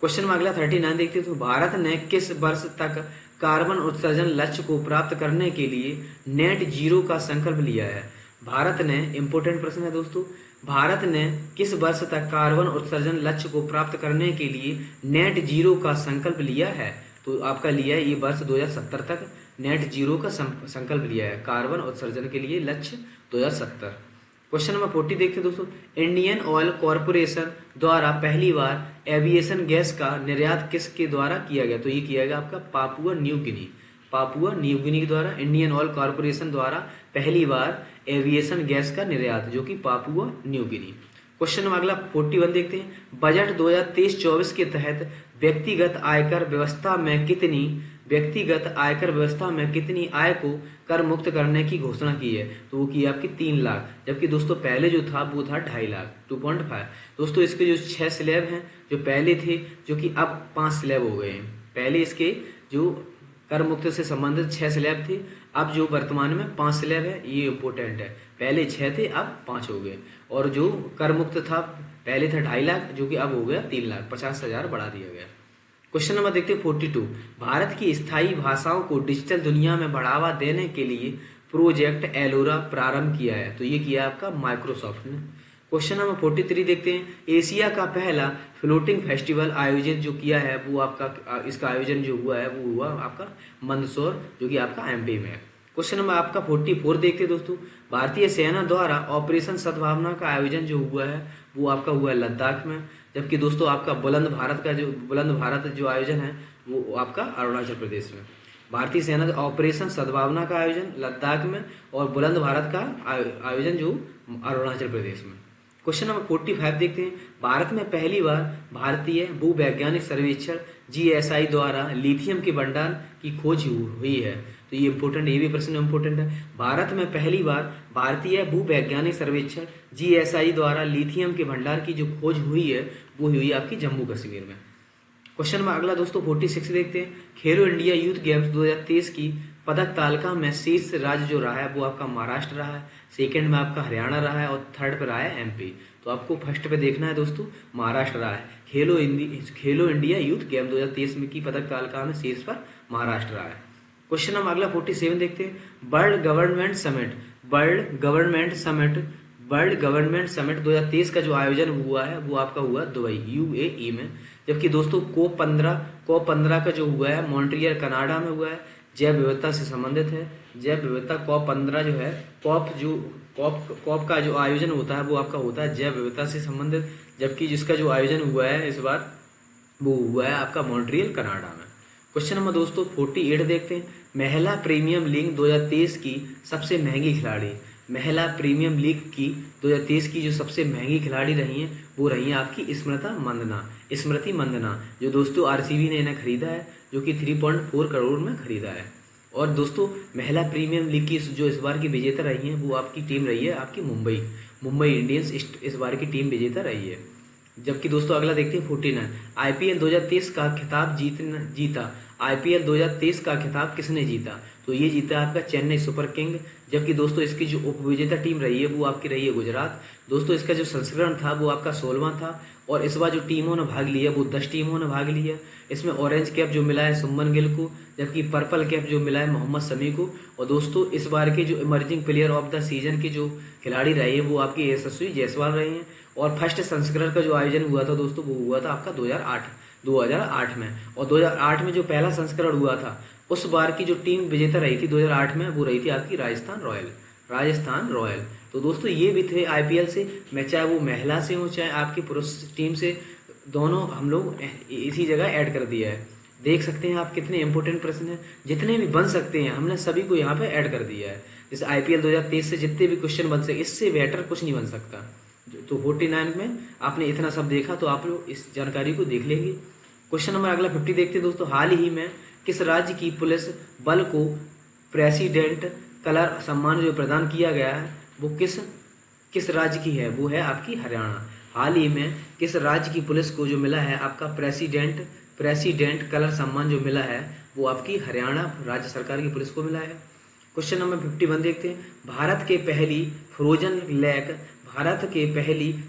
क्वेश्चन में अगला 39 देखते हैं। तो भारत ने किस वर्ष तक कार्बन उत्सर्जन लक्ष्य को प्राप्त करने के लिए नेट जीरो का संकल्प लिया है? भारत ने, इंपोर्टेंट प्रश्न है दोस्तों, भारत ने किस वर्ष तक कार्बन उत्सर्जन लक्ष्य को प्राप्त करने के लिए नेट जीरो का संकल्प लिया है? तो आपका लिया है ये वर्ष 2070 तक नेट जीरो का संकल्प लिया है, कार्बन उत्सर्जन के लिए लक्ष्य 2070। क्वेश्चन नंबर 40 देखते हैं दोस्तों। इंडियन ऑयल कॉरपोरेशन द्वारा पहली बार एविएशन गैस का निर्यात किसके द्वारा किया गया? तो ये किया गया आपका पापुआ न्यू गिनी के द्वारा। इंडियन ऑयल कॉरपोरेशन द्वारा पहली बार एविएशन गैस का निर्यात जो कि Papua New Guinea. Question number अगला 41 देखते हैं। बजट 2023-24 के तहत व्यक्तिगत आयकर व्यवस्था में कितनी आय को कर मुक्त करने की घोषणा की है? तो वो की आपकी 3 लाख। जबकि दोस्तों पहले जो था वो था 2.5 लाख, 2.5। दोस्तों इसके जो 6 स्लैब हैं जो पहले थे जो कि अब 5 स्लैब हो गए हैं। पहले इसके जो कर मुक्त से संबंधित 6 स्लैब थे, अब जो वर्तमान में 5 स्लैब है, ये इंपोर्टेंट है। पहले 6 थे अब 5 हो गए। और जो कर मुक्त था पहले था 2.5 लाख जो कि अब हो गया 3 लाख, 50,000 बढ़ा दिया गया। क्वेश्चन नंबर देखते हैं 42। भारत की स्थायी भाषाओं को डिजिटल दुनिया में बढ़ावा देने के लिए प्रोजेक्ट एलोरा प्रारंभ किया है? तो ये किया आपका माइक्रोसॉफ्ट ने। क्वेश्चन नंबर 43 देखते हैं। एशिया का पहला फ्लोटिंग फेस्टिवल आयोजित जो किया है वो आपका, इसका आयोजन जो हुआ है वो हुआ आपका मंदसौर जो कि आपका एमपी में है। क्वेश्चन नंबर आपका 44 देखते हैं दोस्तों। भारतीय सेना द्वारा ऑपरेशन सद्भावना का आयोजन जो हुआ है वो आपका हुआ है लद्दाख में। जबकि दोस्तों आपका बुलंद भारत जो आयोजन है वो आपका अरुणाचल प्रदेश में। भारतीय सेना ऑपरेशन सद्भावना का आयोजन लद्दाख में और बुलंद भारत का आयोजन जो अरुणाचल प्रदेश में। क्वेश्चन नंबर 45 देखते हैं। भारत में पहली बार भारतीय भूवैज्ञानिक सर्वेक्षण GSI द्वारा लिथियम के भंडार की खोज हुई है? तो ये इंपोर्टेंट, ये भी प्रश्न इंपोर्टेंट है। भारत में पहली बार भारतीय भूवैज्ञानिक सर्वेक्षण GSI द्वारा लिथियम के भंडार की जो खोज हुई है वो हुई आपकी जम्मू कश्मीर में। क्वेश्चन में अगला दोस्तों 46 देखते हैं। खेलो इंडिया यूथ गेम्स 2023 की पदक तालिका में शीर्ष राज्य जो रहा है वो आपका महाराष्ट्र रहा है, सेकंड में आपका हरियाणा रहा है और थर्ड पे रहा है एमपी। तो आपको फर्स्ट पे देखना है दोस्तों, महाराष्ट्र रहा है। खेलो इंडिया यूथ गेम 2023 में की पदक तालिका में शीर्ष पर महाराष्ट्र रहा है। क्वेश्चन नंबर अगला 47 देखते हैं। वर्ल्ड गवर्नमेंट समिट 2023 का जो आयोजन हुआ है वो आपका हुआ दुबई यूएई में। जबकि दोस्तों COP15 का जो हुआ है मॉन्ट्रियल कनाडा में हुआ है, जैव विविधता से संबंधित है। जैव विविधता COP15 जो है, कॉप का जो आयोजन होता है वो आपका होता है जैव विविधता से संबंधित, जबकि जिसका जो आयोजन हुआ है इस बार वो हुआ है आपका मॉन्ट्रियल कनाडा में। क्वेश्चन नंबर दोस्तों 48 देखते हैं। महिला प्रीमियम लीग 2023 की सबसे महंगी खिलाड़ी, महिला प्रीमियम लीग की 2023 की जो सबसे महंगी खिलाड़ी रही हैं वो रही हैं आपकी स्मृति मंदना, जो दोस्तों आरसीबी ने इन्हें खरीदा है, जो कि 3.4 करोड़ में खरीदा है। और दोस्तों महिला प्रीमियम लीग की जो इस बार की विजेता रही है वो आपकी टीम रही है आपकी मुंबई इंडियंस इस बार की टीम विजेता रही है। जबकि दोस्तों अगला देखते हैं 49। आईपीएल 2023 का खिताब जीता। आईपीएल 2023 का खिताब किसने जीता? तो ये जीता आपका चेन्नई सुपर किंग। जबकि दोस्तों इसकी जो उपविजेता टीम रही है वो आपकी रही है गुजरात। दोस्तों इसका जो संस्करण था वो आपका 16वां था, और इस बार जो टीमों ने भाग लिया वो 10 टीमों ने भाग लिया। इसमें ऑरेंज कैप जो मिला है सुमन गिल को, जबकि पर्पल कैप जो मिला है मोहम्मद शमी को। और दोस्तों इस बार के जो emerging player of the season के जो खिलाड़ी रहे हैं वो आपके यशस्वी जायसवाल रहे हैं। और फर्स्ट संस्करण का जो आयोजन हुआ था दोस्तों वो हुआ था आपका 2008 में। और 2008 में जो पहला संस्करण हुआ था उस बार की जो टीम विजेता रही थी 2008 में वो रही थी आपकी राजस्थान रॉयल। तो दोस्तों ये भी थे आईपीएल से, मैं चाहे वो महिला से हो चाहे आपकी पुरुष टीम से, दोनों हम लोग इसी जगह ऐड कर दिया है। देख सकते हैं आप कितने इंपॉर्टेंट प्रश्न हैं, जितने भी बन सकते हैं हमने सभी को यहाँ पे ऐड कर दिया है। जैसे आईपीएल 2023 से जितने भी क्वेश्चन बन सके, इससे बेटर कुछ नहीं बन सकता। तो 49 में आपने इतना सब देखा तो आप लोग इस जानकारी को देख लेंगे। क्वेश्चन नंबर अगला 50 देखते हैं दोस्तों। हाल ही में किस राज्य की पुलिस बल को प्रेसिडेंट कलर सम्मान जो प्रदान किया गया है वो किस राज्य की है? वो है आपकी हरियाणा। हाल ही में किस राज्य की पुलिस को जो मिला है आपका प्रेसिडेंट कलर सम्मान जो मिला है वो आपकी हरियाणा राज्य सरकार की पुलिस को मिला है। क्वेश्चन नंबर 51 देखते हैं। भारत के पहली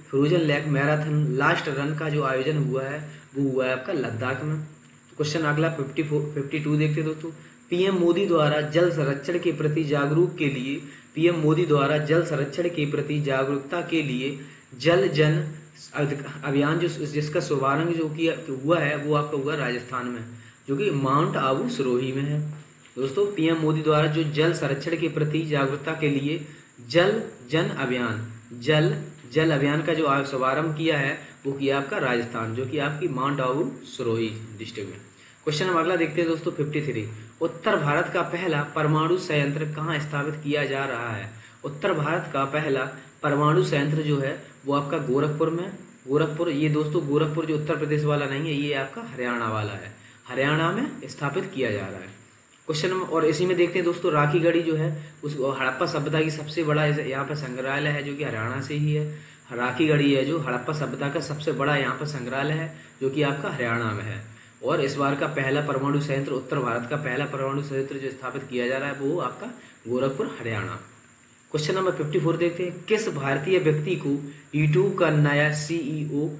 frozen lake marathon last run का जो आयोजन हुआ है वो हुआ है आपका लद्दाख में। क्वेश्चन अगला 52 देखते हैं दोस्तों। पीएम मोदी द्वारा जल संरक्षण के प्रति जागरूकता के लिए जल जन अभियान जिसका शुभारंभ जो किया हुआ है वो आपका हुआ राजस्थान में, जो कि माउंट आबू सिरोही में है। दोस्तों पीएम मोदी द्वारा जो जल संरक्षण के प्रति जागरूकता के लिए जल अभियान का जो शुभारंभ किया है वो किया आपका राजस्थान, जो कि आपकी माउंट आबू सिरोही डिस्ट्रिक्ट में। क्वेश्चन हम अगला देखते हैं दोस्तों 53। उत्तर भारत का पहला परमाणु संयंत्र कहाँ स्थापित किया जा रहा है? उत्तर भारत का पहला परमाणु संयंत्र जो है वो आपका गोरखपुर। ये दोस्तों गोरखपुर जो उत्तर प्रदेश वाला नहीं है, ये आपका हरियाणा वाला है, हरियाणा में स्थापित किया जा रहा है। क्वेश्चन और इसी में देखते हैं दोस्तों राखी गढ़ी जो है उस हड़प्पा सभ्यता की सबसे बड़ा यहाँ पर संग्रहालय है जो कि हरियाणा से ही है। राखी गढ़ी है जो हड़प्पा सभ्यता का सबसे बड़ा यहाँ पर संग्रहालय है जो कि आपका हरियाणा में है। और इस बार का पहला परमाणु संयंत्र, उत्तर भारत का पहला परमाणु संयंत्र जो स्थापित किया जा रहा है वो आपका गोरखपुर हरियाणा। क्वेश्चन नंबर 54 देखते हैं। किस भारतीय व्यक्ति को यूट्यूब का नया सीईओ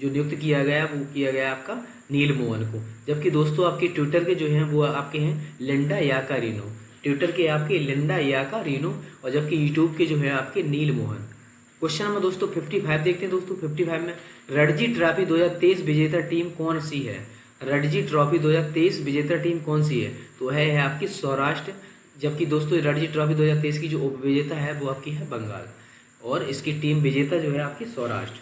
जो नियुक्त किया गया वो किया गया आपका नील मोहन को। जबकि दोस्तों आपके ट्विटर के जो हैं वो आपके हैं लिंडा याकारिनो, ट्विटर के आपके लिंडा याकारिनो, और जबकि यूट्यूब के जो है आपके नील मोहन। क्वेश्चन नंबर दोस्तों 55 देखते हैं दोस्तों। 55 में रणजी ट्रॉफी 2023 विजेता टीम कौन सी है? रणजी ट्रॉफी 2023 विजेता टीम कौन सी है? तो है आपकी सौराष्ट्र। जबकि दोस्तों रणजी ट्रॉफी 2023 की जो उपविजेता है वो आपकी है बंगाल, और इसकी टीम विजेता जो है आपकी सौराष्ट्र।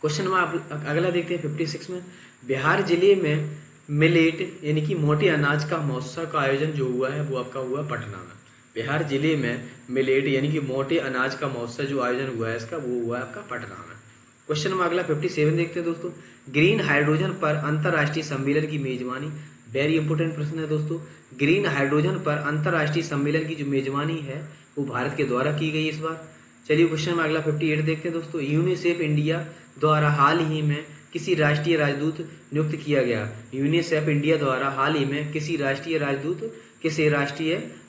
क्वेश्चन नंबर अगला देखते हैं 56 में। बिहार जिले में मिलेट यानी कि मोटे अनाज का महोत्सव का आयोजन जो हुआ है वो आपका हुआ पटना में। बिहार जिले में मिलेट यानी कि मोटे अनाज का महोत्सव जो आयोजन हुआ है इसका वो हुआ है आपका पटना में। क्वेश्चन नंबर अगला 57 देखते हैं दोस्तों। ग्रीन हाइड्रोजन पर अंतर्राष्ट्रीय सम्मेलन की मेजबानी, वेरी इंपोर्टेंट प्रश्न है दोस्तों। ग्रीन हाइड्रोजन पर अंतर्राष्ट्रीय सम्मेलन की जो मेजबानी है वो भारत के द्वारा की गई इस बार। चलिए क्वेश्चन में अगला 58 देखते हैं दोस्तों। यूनिसेफ इंडिया द्वारा हाल ही में किसी राष्ट्रीय राजदूत नियुक्त किया गया। यूनिसेफ इंडिया द्वारा हाल ही में किसी राष्ट्रीय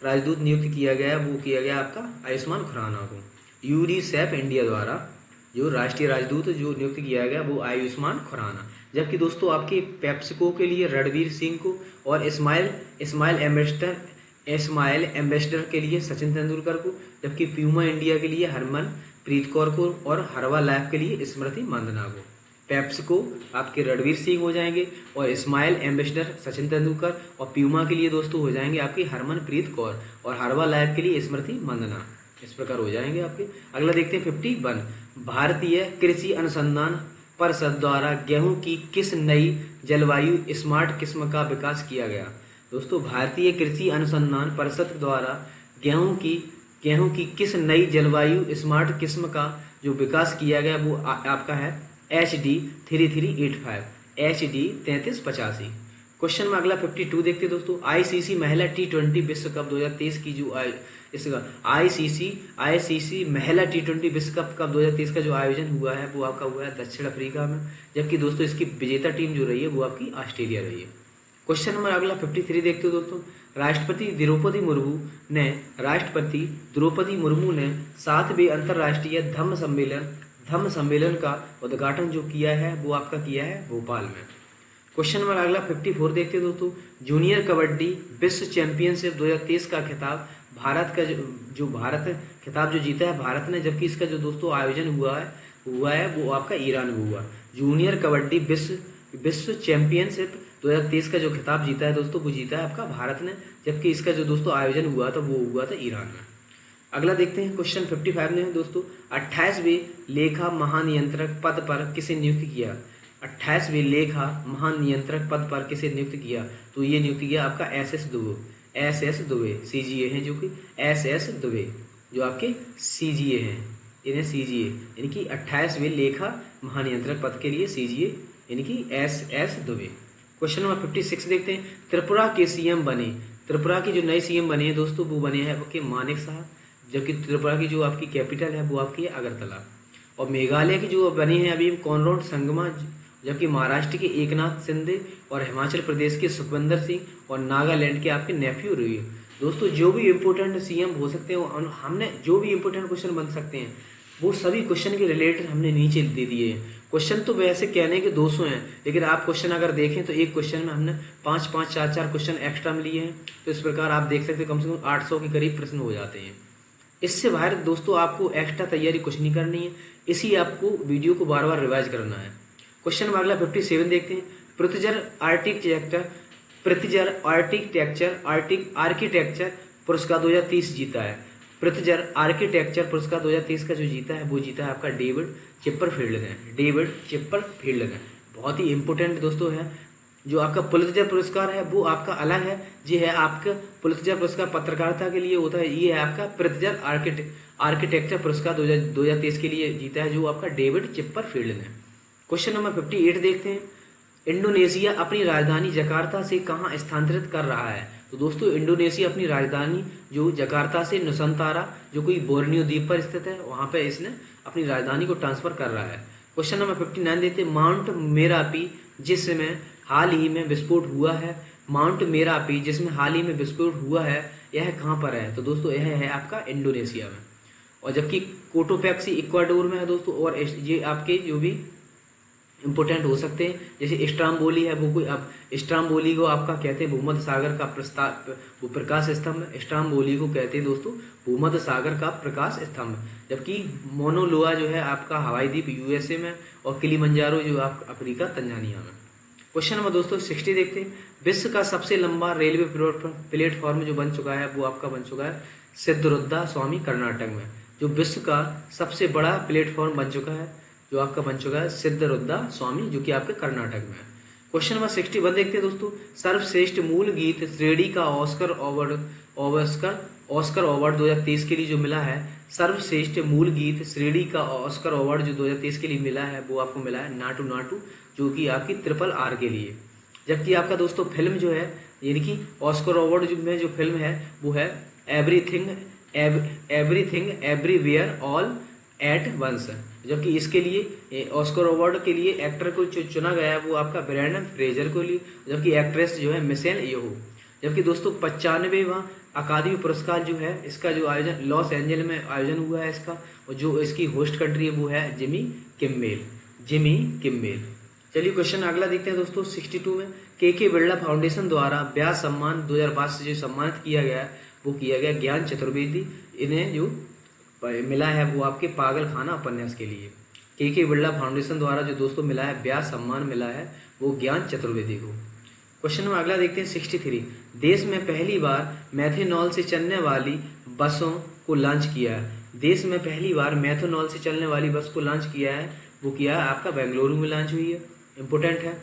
राजदूत नियुक्त किया गया, वो किया गया आपका आयुष्मान खुराना को। यूनिसेफ इंडिया द्वारा जो राष्ट्रीय राजदूत जो नियुक्त किया गया वो आयुष्मान खुराना। जबकि दोस्तों आपके पेप्सिको के लिए रणवीर सिंह को और इस्माइल एम्बेसडर के लिए सचिन तेंदुलकर को, जबकि प्यूमा इंडिया के लिए हरमनप्रीत कौर को और हरवा लाइफ के लिए स्मृति मंदाना को। पेप्सिको आपके रणवीर सिंह हो जाएंगे और इस्माइल एम्बेसडर सचिन तेंदुलकर, और प्यूमा के लिए दोस्तों हो जाएंगे आपकी हरमनप्रीत कौर, और हरवा लाइफ के लिए स्मृति मंदाना। इस प्रकार हो जाएंगे आपके। अगला देखते हैं 51। भारतीय कृषि अनुसंधान परिषद द्वारा गेहूं की किस नई जलवायु स्मार्ट किस्म का विकास किया गया। दोस्तों भारतीय कृषि अनुसंधान परिषद द्वारा गेहूं की किस नई जलवायु स्मार्ट किस्म का जो विकास किया गया वो आपका है HD 3385, HD 3385। क्वेश्चन में अगला 52 देखते हैं दोस्तों। ICC महिला T20 विश्व कप 2023 की जो इसका ICC महिला T20 विश्व कप 2023 का जो आयोजन हुआ है वो आपका हुआ है दक्षिण अफ्रीका में, जबकि दोस्तों इसकी विजेता टीम जो रही है वो आपकी ऑस्ट्रेलिया रही है। क्वेश्चन नंबर अगला 53 देखते हो दोस्तों। राष्ट्रपति द्रौपदी मुर्मू ने 7वें अंतर्राष्ट्रीय धम्म सम्मेलन का उद्घाटन जो किया है वो आपका किया है भोपाल में। क्वेश्चन नंबर अगला 54 देखते हैं दोस्तों। जूनियर कबड्डी विश्व चैंपियनशिप 2023 का खिताब भारत का भारत खिताब जो जीता है भारत ने, जबकि इसका जो दोस्तों आयोजन हुआ है वो आपका ईरान में हुआ। जूनियर कबड्डी विश्व चैंपियनशिप 2023 का जो खिताब जीता है दोस्तों वो जीता है आपका भारत ने, जबकि इसका जो दोस्तों आयोजन हुआ था वो हुआ था ईरान में। अगला देखते हैं क्वेश्चन 55 में दोस्तों। 28वें लेखा महानियंत्रक पद पर किसे नियुक्त किया। 28वें लेखा महानियंत्रक पद पर किसे नियुक्त किया, तो ये नियुक्त किया आपका SS दुबे CGA हैं, जो कि SS दुबे जो आपके CGA हैं, इन्हें CGA यानी कि 28वें लेखा महानियंत्रक पद के लिए CGA यानी कि SS दुबे। क्वेश्चन नंबर 56 देखते हैं। त्रिपुरा के CM बने, त्रिपुरा की जो नए CM बने हैं दोस्तों वो बने हैं आपके मानिक साहब, जबकि त्रिपुरा की जो आपकी कैपिटल है वो आपकी है अगरतला। और मेघालय की जो बनी है अभी कॉनराड संगमा, जबकि महाराष्ट्र के एकनाथ शिंदे और हिमाचल प्रदेश के सुखविंदर सिंह और नागालैंड के आपके नेफ्यू रही है। दोस्तों जो भी इंपोर्टेंट CM हो सकते हैं, हमने जो भी इंपोर्टेंट क्वेश्चन बन सकते हैं वो सभी क्वेश्चन के रिलेटेड हमने नीचे दे दिए हैं। क्वेश्चन तो वैसे कहने के 200 हैं, लेकिन आप क्वेश्चन अगर देखें तो एक क्वेश्चन में हमने 5-5, 4-4 क्वेश्चन एक्स्ट्रा में लिए हैं, तो इस प्रकार आप देख सकते हैं कम से कम 800 के करीब प्रश्न हो जाते हैं। इससे बाहर दोस्तों आपको एक्स्ट्रा तैयारी कुछ नहीं करनी है, इसी आपको वीडियो को बार बार रिवाइज करना है। क्वेश्चन में अगला 57 देखते हैं। पृथ्वीजर आर्किटेक्चर पुरस्कार 2030 जीता है। पृथ्वीजर आर्किटेक्चर पुरस्कार 2030 का जो जीता है वो जीता है आपका डेविड चिपरफील्ड ने। बहुत ही इंपोर्टेंट दोस्तों है। जो आपका पुलित्जर पुरस्कार है वो आपका अलग है, जी है आपका पुलित्जर पुरस्कार पत्रकारिता के लिए होता है, ये है आपका पृथ्वीजर आर्किटेक्चर पुरस्कार 2023 के लिए जीता है जो आपका डेविड चिपरफील्ड ने। क्वेश्चन नंबर 58 देखते हैं। इंडोनेशिया अपनी राजधानी जकार्ता से कहाँ स्थानांतरित कर रहा है। तो दोस्तों इंडोनेशिया अपनी राजधानी जो जकार्ता से नुसंतारा जो कोई बोर्नियो द्वीप पर स्थित है वहां पे इसने अपनी राजधानी को ट्रांसफर कर रहा है। क्वेश्चन नंबर 59 देते हैं। माउंट मेरापी जिसमें हाल ही में विस्फोट हुआ है, माउंट मेरापी जिसमें हाल ही में विस्फोट हुआ है यह कहाँ पर है। तो दोस्तों यह है आपका इंडोनेशिया में, और जबकि कोटोपैक्सी इक्वाडोर में है दोस्तों। और ये आपके जो भी इंपोर्टेंट हो सकते हैं, जैसे स्ट्राम्बोली है वो कोई अब स्ट्राम्बोली को आपका कहते हैं भूमध्य सागर का वो प्रकाश स्तंभ, स्ट्राम्बोली को कहते हैं दोस्तों भूमध्य सागर का प्रकाश स्तंभ। जबकि मोनोलोआ जो है आपका हवाई द्वीप USA में, और किलिमंजारो जो आप अफ्रीका तंजानिया में। क्वेश्चन नंबर दोस्तों 60 देखते हैं। विश्व का सबसे लंबा रेलवे प्लेटफॉर्म जो बन चुका है वो आपका बन चुका है सिद्धरुद्धा स्वामी कर्नाटक में। जो विश्व का सबसे बड़ा प्लेटफॉर्म बन चुका है जो आपका बन चुका है सिद्धरुद्धा स्वामी जो कि आपके कर्नाटक में है। क्वेश्चन नंबर 61 देखते हैं दोस्तों। सर्वश्रेष्ठ मूल गीत श्रेणी का ऑस्कर अवार्ड 2023 के लिए जो मिला है, सर्वश्रेष्ठ मूल गीत श्रेणी का ऑस्कर अवार्ड जो 2023 के लिए मिला है वो आपको मिला है नाटू नाटू जो कि आपकी RRR के लिए। जबकि आपका दोस्तों फिल्म जो है यानी कि ऑस्कर अवार्ड में जो फिल्म है वो है everything everywhere all at once, जबकि इसके लिए ऑस्कर अवार्ड के लिए एक्टर को जो चुना गया है वो आपका ब्रैंडन फ्रेजर को लिए, जबकि एक्ट्रेस जो है मिशेल येओह। जबकि दोस्तों 95वां अकादमी पुरस्कार जो है इसका जो आयोजन लॉस एंजल में आयोजन हुआ है इसका, और जो इसकी होस्ट कंट्री है वो है जिमी किम्मेल। चलिए क्वेश्चन अगला देखते हैं दोस्तों 62 में। के बिरला फाउंडेशन द्वारा व्यास सम्मान 2005 से जो सम्मानित किया गया वो किया गया ज्ञान चतुर्वेदी। इन्हें जो मिला है वो आपके पागल खाना उपन्यास के लिए। के बिरला फाउंडेशन द्वारा जो दोस्तों मिला है व्यास सम्मान मिला है वो ज्ञान चतुर्वेदी को। क्वेश्चन में अगला देखते हैं 63। देश में पहली बार मैथेनॉल से चलने वाली बसों को लॉन्च किया है। देश में पहली बार मैथेनॉल से चलने वाली बस को लॉन्च किया है वो किया है आपका बेंगलुरु में लॉन्च हुई है, इंपोर्टेंट है।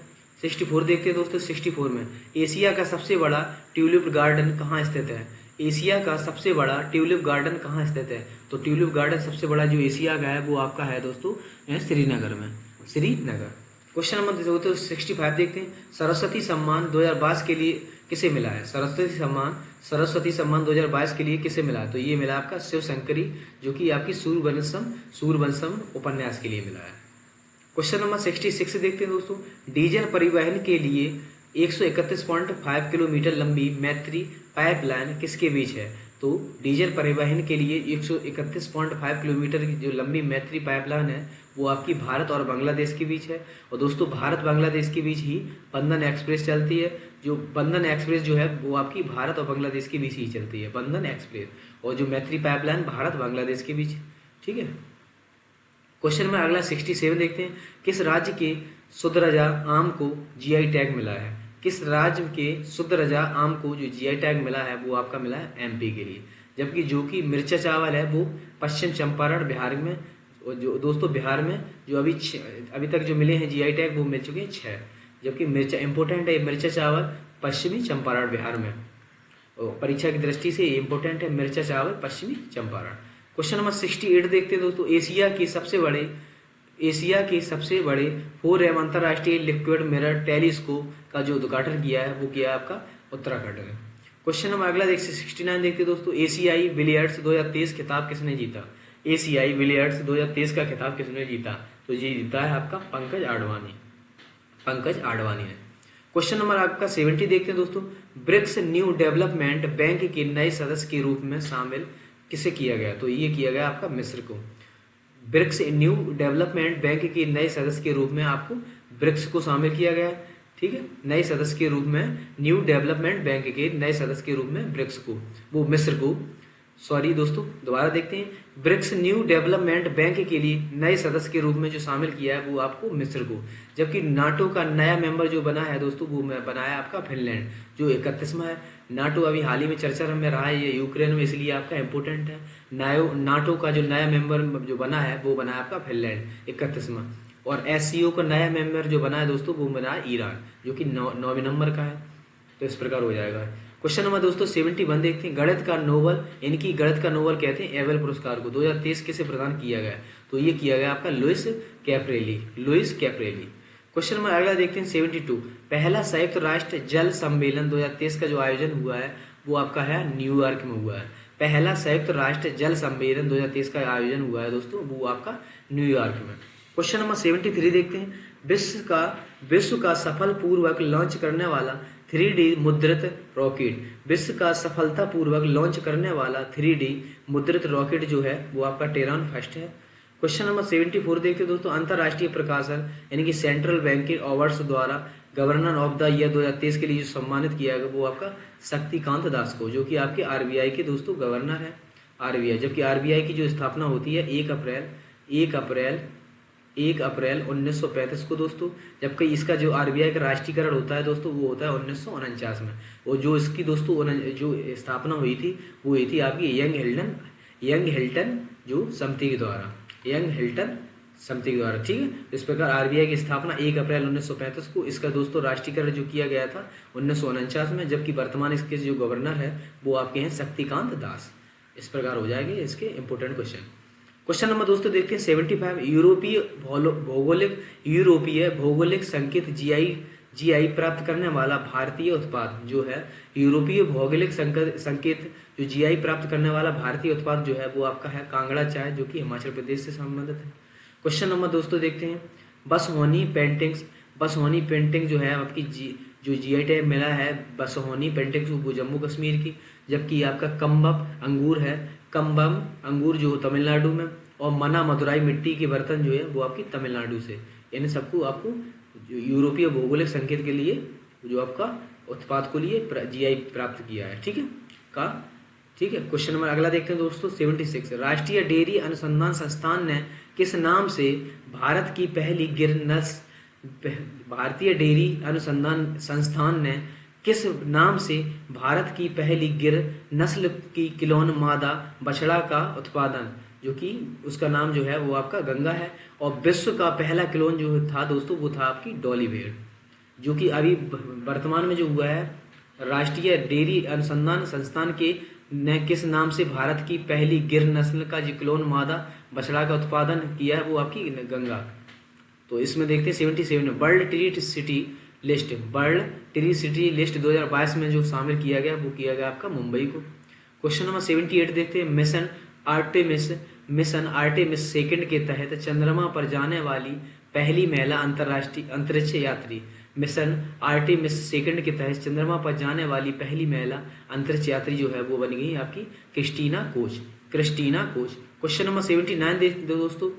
64 देखते हैं दोस्तों 64 में। एशिया का सबसे बड़ा ट्यूलिप गार्डन कहाँ स्थित है? एशिया का सबसे बड़ा ट्यूलिप गार्डन कहाँ स्थित है? तो ट्यूलिप गार्डन सबसे बड़ा जो एशिया का है वो आपका है दोस्तों श्रीनगर में, श्रीनगर। क्वेश्चन नंबर 65 देखते हैं। सरस्वती सम्मान 2022 के लिए किसे मिला है? सरस्वती सम्मान 2022 के लिए किसे मिला है? तो ये मिला आपका शिव शंकरी, जो कि आपकी सूरवंशम उपन्यास के लिए मिला है। क्वेश्चन नंबर 66 देखते हैं दोस्तों। डीजल परिवहन के लिए 131.5 किलोमीटर लंबी मैत्री पाइपलाइन किसके बीच है? तो डीजल परिवहन के लिए 131.5 किलोमीटर की जो लंबी मैत्री पाइपलाइन है वो आपकी भारत और बांग्लादेश के बीच है। और दोस्तों भारत बांग्लादेश के बीच ही बंधन एक्सप्रेस चलती है। जो बंधन एक्सप्रेस जो है वो आपकी भारत और बांग्लादेश के बीच ही चलती है, बंधन एक्सप्रेस। और जो मैत्री पाइपलाइन भारत बांग्लादेश के बीच, ठीक है। क्वेश्चन में अगला 67 देखते हैं। किस राज्य के सुदरजा आम को जीआई टैग मिला है? किस राज्य के सुदरजा आम को जो जीआई टैग मिला है वो आपका मिला है एमपी के लिए। जबकि जो कि मिर्चा चावल है वो पश्चिम चंपारण बिहार में, और जो दोस्तों बिहार में जो अभी तक जो मिले हैं जीआई टैग वो मिल चुके हैं 6। जबकि मिर्चा इंपोर्टेंट है, मिर्चा चावल पश्चिमी चंपारण बिहार में, और परीक्षा की दृष्टि से इंपोर्टेंट है मिर्चा चावल पश्चिमी चंपारण। क्वेश्चन नंबर 68 देखते हैं दोस्तों। एशिया के सबसे बड़े 4M अंतरराष्ट्रीय लिक्विड मिरर टेलीस्कोप का जो उद्घाटन किया है वो किया है आपका उत्तराखंड में। क्वेश्चन नंबर अगला 69 देखते हैं दोस्तों। एशियाई बिलियर्ड्स 2023 खिताब किसने जीता? एशियाई बिलियर्ड्स 2023 का खिताब किसने जीता? तो ये जीता है आपका पंकज आडवाणी ने। क्वेश्चन नंबर आपका 70 देखते हैं दोस्तों। ब्रिक्स न्यू डेवलपमेंट बैंक के नए सदस्य के रूप में शामिल किसे किया गया? तो ये किया गया आपका मिस्र को। ब्रिक्स न्यू डेवलपमेंट बैंक के नए सदस्य के रूप में आपको ब्रिक्स को शामिल किया गया, ठीक है। नए सदस्य के रूप में न्यू डेवलपमेंट बैंक के नए सदस्य के रूप में ब्रिक्स को, वो मिस्र को, सॉरी दोस्तों दोबारा देखते हैं। ब्रिक्स न्यू डेवलपमेंट बैंक के लिए नए सदस्य के रूप में जो शामिल किया है वो आपको मिस्र को। जबकि नाटो का नया मेंबर जो बना है दोस्तों वो बनाया आपका फिनलैंड, जो 31वां है। नाटो अभी हाल ही में चर्चा में रहा है ये यूक्रेन में, इसलिए आपका इंपोर्टेंट है। नाटो का जो नया मेंबर जो बना है वो बना है आपका फिनलैंड 31वां। और एससीओ का नया मेंबर जो बना है दोस्तों वो बना है ईरान, जो कि 9वें नंबर का है। तो इस प्रकार हो जाएगा। क्वेश्चन नंबर दोस्तों 71 देखते हैं। गणित का नोबल कहते हैं एबेल पुरस्कार को 2023 किसे प्रदान किया गया? तो ये किया गया आपका लुइस कैप्रेली। क्वेश्चन नंबर अगला देखते हैं 72। पहला संयुक्त राष्ट्र जल सम्मेलन 2023 का जो आयोजन हुआ है वो आपका है न्यूयॉर्क में हुआ है। पहला संयुक्त राष्ट्र जल सम्मेलन 2023 का आयोजन हुआ है दोस्तों वो आपका न्यूयॉर्क में। क्वेश्चन नंबर 73 देखते हैं। विश्व का सफल पूर्वक लॉन्च करने वाला 3D मुद्रित रॉकेट, विश्व का सफलतापूर्वक लॉन्च करने वाला 3D मुद्रित रॉकेट जो है वो आपका टेरॉन फर्स्ट है। क्वेश्चन नंबर 74 देखते हैं दोस्तों। अंतरराष्ट्रीय प्रकाशन यानी कि सेंट्रल बैंकिंग अवार्ड्स द्वारा गवर्नर ऑफ द ईयर 2023 के लिए जो सम्मानित किया गया वो आपका शक्तिकांत दास को, जो कि आपके आरबीआई के दोस्तों गवर्नर है आरबीआई। जबकि आरबीआई की जो स्थापना होती है 1 अप्रैल 1935 को दोस्तों। जबकि इसका जो आरबीआई का राष्ट्रीयकरण होता है दोस्तों वो होता है 1949 में। और जो इसकी दोस्तों जो स्थापना हुई थी वो हुई थी आपकी यंग हिल्टन समिति के द्वारा, ठीक है। इस प्रकार आरबीआई की स्थापना 1 अप्रैल 1935 को, इसका दोस्तों राष्ट्रीयकरण जो किया गया था 1949 में। जबकि वर्तमान इसके जो गवर्नर है वो आपके हैं शक्तिकांत दास। इस प्रकार हो जाएंगे इसके इंपोर्टेंट क्वेश्चन। क्वेश्चन नंबर दोस्तों देखते हैं 75। यूरोपीय भौगोलिक संकेत जीआई प्राप्त करने वाला भारतीय उत्पाद जो है, यूरोपीय भौगोलिक संकेत जो जीआई प्राप्त करने वाला भारतीय उत्पाद जो है वो आपका है कांगड़ा चाय, जो कि हिमाचल प्रदेश से संबंधित है। क्वेश्चन नंबर दोस्तों देखते हैं, बसहोनी पेंटिंग्स। बसहोनी पेंटिंग जो है आपकी जो जीआई टैग मिला है बसहोनी पेंटिंग्स वो जम्मू कश्मीर की, जबकि आपका कम्बम अंगूर है, कम्बम अंगूर जो तमिलनाडु में, और मना मदुराई मिट्टी के बर्तन जो है वो आपकी तमिलनाडु से। इन सबको आपको यूरोपीय भौगोलिक संकेत के लिए जो आपका उत्पाद को लिए जीआई प्राप्त किया है। ठीक है का ठीक है। क्वेश्चन नंबर अगला देखते हैं दोस्तों 76, राष्ट्रीय डेयरी अनुसंधान संस्थान ने किस नाम से भारत की पहली गिर नस्ल भारतीय डेयरी अनुसंधान संस्थान ने किस नाम से भारत की पहली गिर नस्ल की किलोन मादा बछड़ा का उत्पादन, जो कि उसका नाम जो है वो आपका गंगा है, और विश्व का पहला क्लोन जो था दोस्तों वो था आपकी डॉली भेड़, जो कि अभी वर्तमान में जो हुआ है राष्ट्रीय डेयरी अनुसंधान संस्थान के ने किस नाम से भारत की पहली गिर नस्ल का जो क्लोन मादा बछड़ा का उत्पादन किया है वो आपकी गंगा। तो इसमें देखते हैं 77 world tree city list, world tree city list 2022 में जो शामिल किया गया वो किया गया आपका मुंबई को। क्वेश्चन नंबर 78 देखते हैं, मिशन आर्टेमिस सेकंड के तहत चंद्रमा पर जाने वाली पहली महिला अंतर्राष्ट्रीय अंतरिक्ष यात्री। मिशन आर्टेमिस सेकंड के तहत चंद्रमा पर जाने वाली पहली महिला अंतरिक्ष यात्री जो है वो बन गई आपकी क्रिस्टीना कोच। क्वेश्चन नंबर 79 देखते दोस्तों,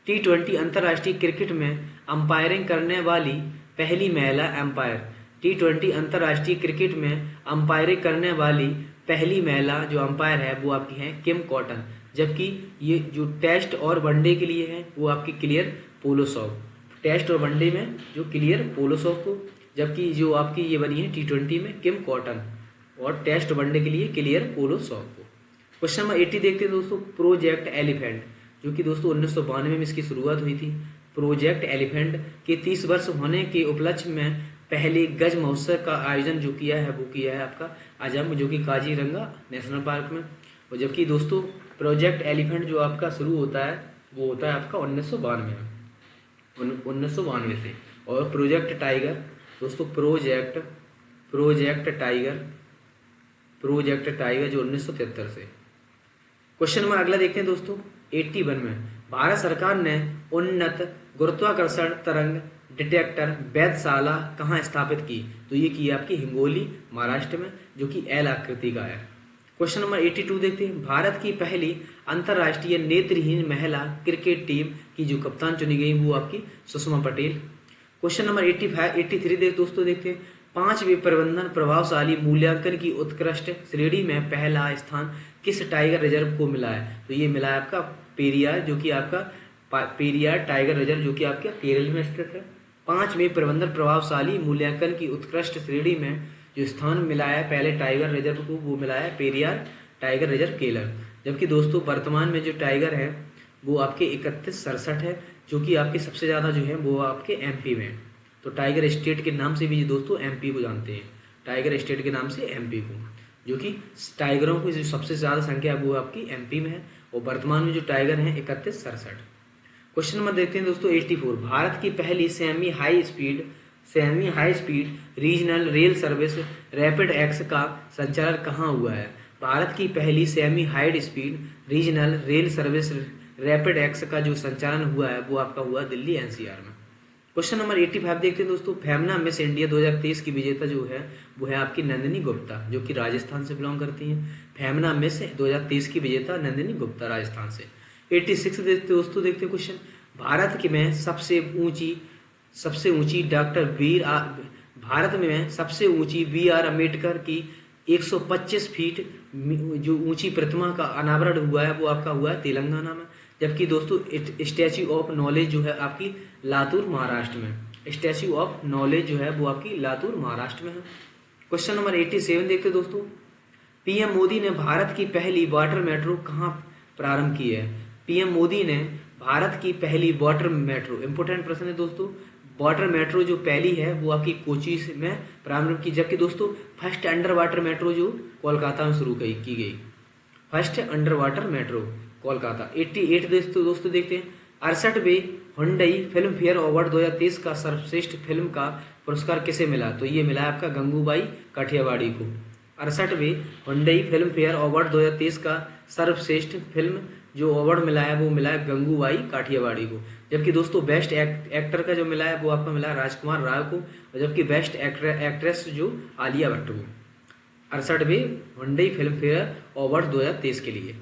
T20 अंतर्राष्ट्रीय क्रिकेट में अंपायरिंग करने वाली पहली महिला अंपायर। T20 अंतर्राष्ट्रीय क्रिकेट में अंपायरिंग करने वाली पहली महिला जो अंपायर है वो आपकी है किम कॉटन, जबकि ये जो टेस्ट और वनडे के लिए है वो आपकी क्लियर पोलोसॉव। टेस्ट और वनडे में जो क्लियर पोलोसॉव को, जबकि जो आपकी ये बनी है T20 में किम कॉटन, और टेस्ट वनडे के लिए क्लियर पोलोसॉव को। क्वेश्चन नंबर 80 देखते हैं दोस्तों, प्रोजेक्ट एलिफेंट, जो कि दोस्तों 1992 में इसकी शुरुआत हुई थी। प्रोजेक्ट एलिफेंट के 30 वर्ष होने के उपलक्ष्य में पहले गज महोत्सव का आयोजन जो किया है वो किया है आपका आजम, जो कि काजीरंगा नेशनल पार्क में। और जबकि दोस्तों प्रोजेक्ट एलिफेंट जो आपका शुरू होता है वो होता है आपका 1992 में, 1992 से। और प्रोजेक्ट टाइगर दोस्तों, प्रोजेक्ट टाइगर जो 1973 से। क्वेश्चन नंबर अगला देखते हैं दोस्तों 81 में, भारत सरकार ने उन्नत गुरुत्वाकर्षण तरंग डिटेक्टर वेधशाला कहाँ स्थापित की? तो ये की आपकी हिंगोली महाराष्ट्र में, जो कि एल आकृति का है। क्वेश्चन नंबर 82 देखते हैं, भारत की पहली अंतर्राष्ट्रीय नेत्रहीन महिला क्रिकेट टीम की जो कप्तान चुनी गई वो आपकी सुषमा पटेल। क्वेश्चन नंबर 83 दोस्तों देखते हैं, 5वें प्रबंधन प्रभावशाली मूल्यांकन की उत्कृष्ट श्रेणी में पहला स्थान किस टाइगर रिजर्व को मिला है? तो ये मिला है आपका पेरियार, जो कि आपका पेरियार टाइगर रिजर्व जो कि आपके केरल में स्थित है। 5वें प्रबंधन प्रभावशाली मूल्यांकन की उत्कृष्ट श्रेणी में जो स्थान मिला है पहले टाइगर रिजर्व को वो मिला है पेरियार टाइगर रिजर्व केरल। जबकि दोस्तों वर्तमान में जो टाइगर है वो आपके 3167 है, जो कि आपके सबसे ज़्यादा जो है वो आपके एमपी में। तो टाइगर स्टेट के नाम से भी दोस्तों एमपी को जानते हैं, टाइगर स्टेट के नाम से एमपी को, जो कि टाइगरों की जो सबसे ज़्यादा संख्या है वो आपकी एमपी में है। और वर्तमान में जो टाइगर हैं 3167। क्वेश्चन नंबर देखते हैं दोस्तों 84, भारत की पहली semi high speed regional rail service rapid x का संचालन कहाँ हुआ है? भारत की पहली semi high speed regional rail service rapid x का जो संचालन हुआ है वो आपका हुआ दिल्ली एनसीआर में। क्वेश्चन नंबर 85 देखते हैं दोस्तों, फेमना मिस इंडिया 2023 की विजेता जो है वो है आपकी नंदिनी गुप्ता, जो कि राजस्थान से बिलोंग करती हैं। फेमना मिस 2023 की विजेता नंदिनी गुप्ता राजस्थान से। 86 दोस्तों देखते हैं क्वेश्चन, भारत के में सबसे ऊंची भारत में सबसे ऊंची BR अम्बेडकर की 125 फीट जो ऊंची प्रतिमा का अनावरण हुआ है वो आपका हुआ है तेलंगाना में। जबकि दोस्तों स्टैच्यू ऑफ नॉलेज जो है आपकी लातूर महाराष्ट्र में, स्टैच्यू ऑफ नॉलेज जो है वो आपकी लातूर महाराष्ट्र में है। क्वेश्चन नंबर 87 देखते दोस्तों, पीएम मोदी ने भारत की पहली वाटर मेट्रो कहाँ प्रारंभ की है? पीएम मोदी ने भारत की पहली वाटर मेट्रो, इंपोर्टेंट प्रश्न है दोस्तों, वाटर मेट्रो जो पहली है वो आपकी कोची में प्रारंभ की। जबकि दोस्तों फर्स्ट अंडर वाटर मेट्रो जो कोलकाता में शुरू की गई, first under water metro Kolkata. 88 दोस्तों देखते हैं, 68वें हुंडई फिल्म फेयर अवार्ड 2023 का सर्वश्रेष्ठ फिल्म का पुरस्कार किसे मिला? तो ये मिला आपका गंगूबाई काठियावाड़ी को। 68वें हुंडई फिल्म फेयर अवार्ड 2023 का सर्वश्रेष्ठ फिल्म जो अवार्ड मिला है वो मिला है गंगूबाई काठियावाड़ी को। जबकि दोस्तों बेस्ट एक्टर का जो मिला है वो आपका मिला है राजकुमार राव को, और जबकि बेस्ट एक्ट्रेस जो आलिया भट्ट को 68वें वनडे फिल्म फेयर अवार्ड 2023 के लिए।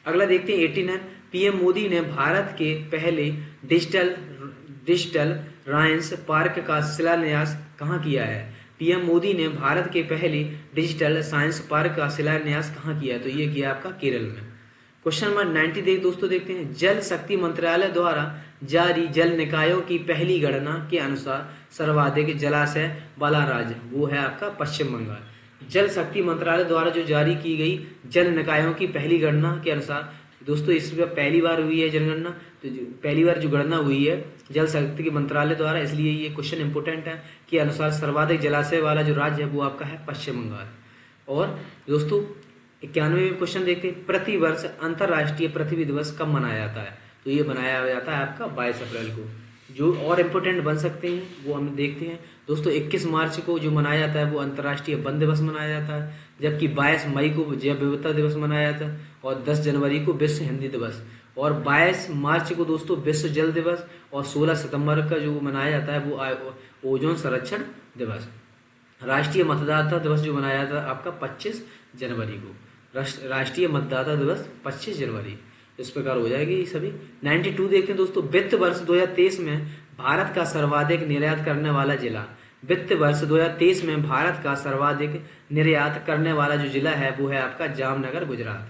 अगला देखते हैं 89। पीएम मोदी ने भारत के पहले डिजिटल राइंस पार्क का शिलान्यास कहाँ किया है? पीएम मोदी ने भारत के पहले डिजिटल साइंस पार्क का शिलान्यास कहाँ किया है? तो ये किया आपका केरल में। क्वेश्चन नंबर 90 दोस्तों देखते हैं। जल शक्ति मंत्रालय द्वारा जारी जल निकायों की पहली गणना के अनुसार सर्वाधिक जलाशय वाला राज्य वो है आपका पश्चिम बंगाल। जल शक्ति मंत्रालय द्वारा जो जारी की गई जल निकायों की पहली गणना के अनुसार दोस्तों इसमें पहली बार हुई है जनगणना, तो पहली बार जो गणना हुई है जल शक्ति के मंत्रालय द्वारा, इसलिए ये क्वेश्चन इंपोर्टेंट है कि अनुसार सर्वाधिक जलाशय वाला जो राज्य है वो आपका है पश्चिम बंगाल। और दोस्तों 91वें क्वेश्चन देखते हैं। प्रतिवर्ष अंतर्राष्ट्रीय पृथ्वी दिवस कब मनाया जाता है? तो ये मनाया जाता है आपका 22 अप्रैल को। जो और इम्पोर्टेंट बन सकते हैं वो हम देखते हैं दोस्तों। 21 मार्च को जो मनाया जाता है वो अंतर्राष्ट्रीय वन दिवस मनाया जाता है, जबकि 22 मई को जैव विविधता दिवस मनाया जाता है, और 10 जनवरी को विश्व हिंदी दिवस, और 22 मार्च को दोस्तों विश्व जल दिवस, और 16 सितंबर का जो मनाया जाता है वो ओजोन संरक्षण दिवस। राष्ट्रीय मतदाता दिवस जो मनाया जाता है आपका 25 जनवरी को। राष्ट्रीय मतदाता दिवस 25 जनवरी। इस प्रकार हो जाएगी ये सभी। 92 देखते हैं दोस्तों। वित्त वर्ष 2023 में भारत का सर्वाधिक निर्यात करने वाला जिला। वित्त वर्ष 2023 में भारत का सर्वाधिक निर्यात करने वाला जो जिला है वो है आपका जामनगर गुजरात।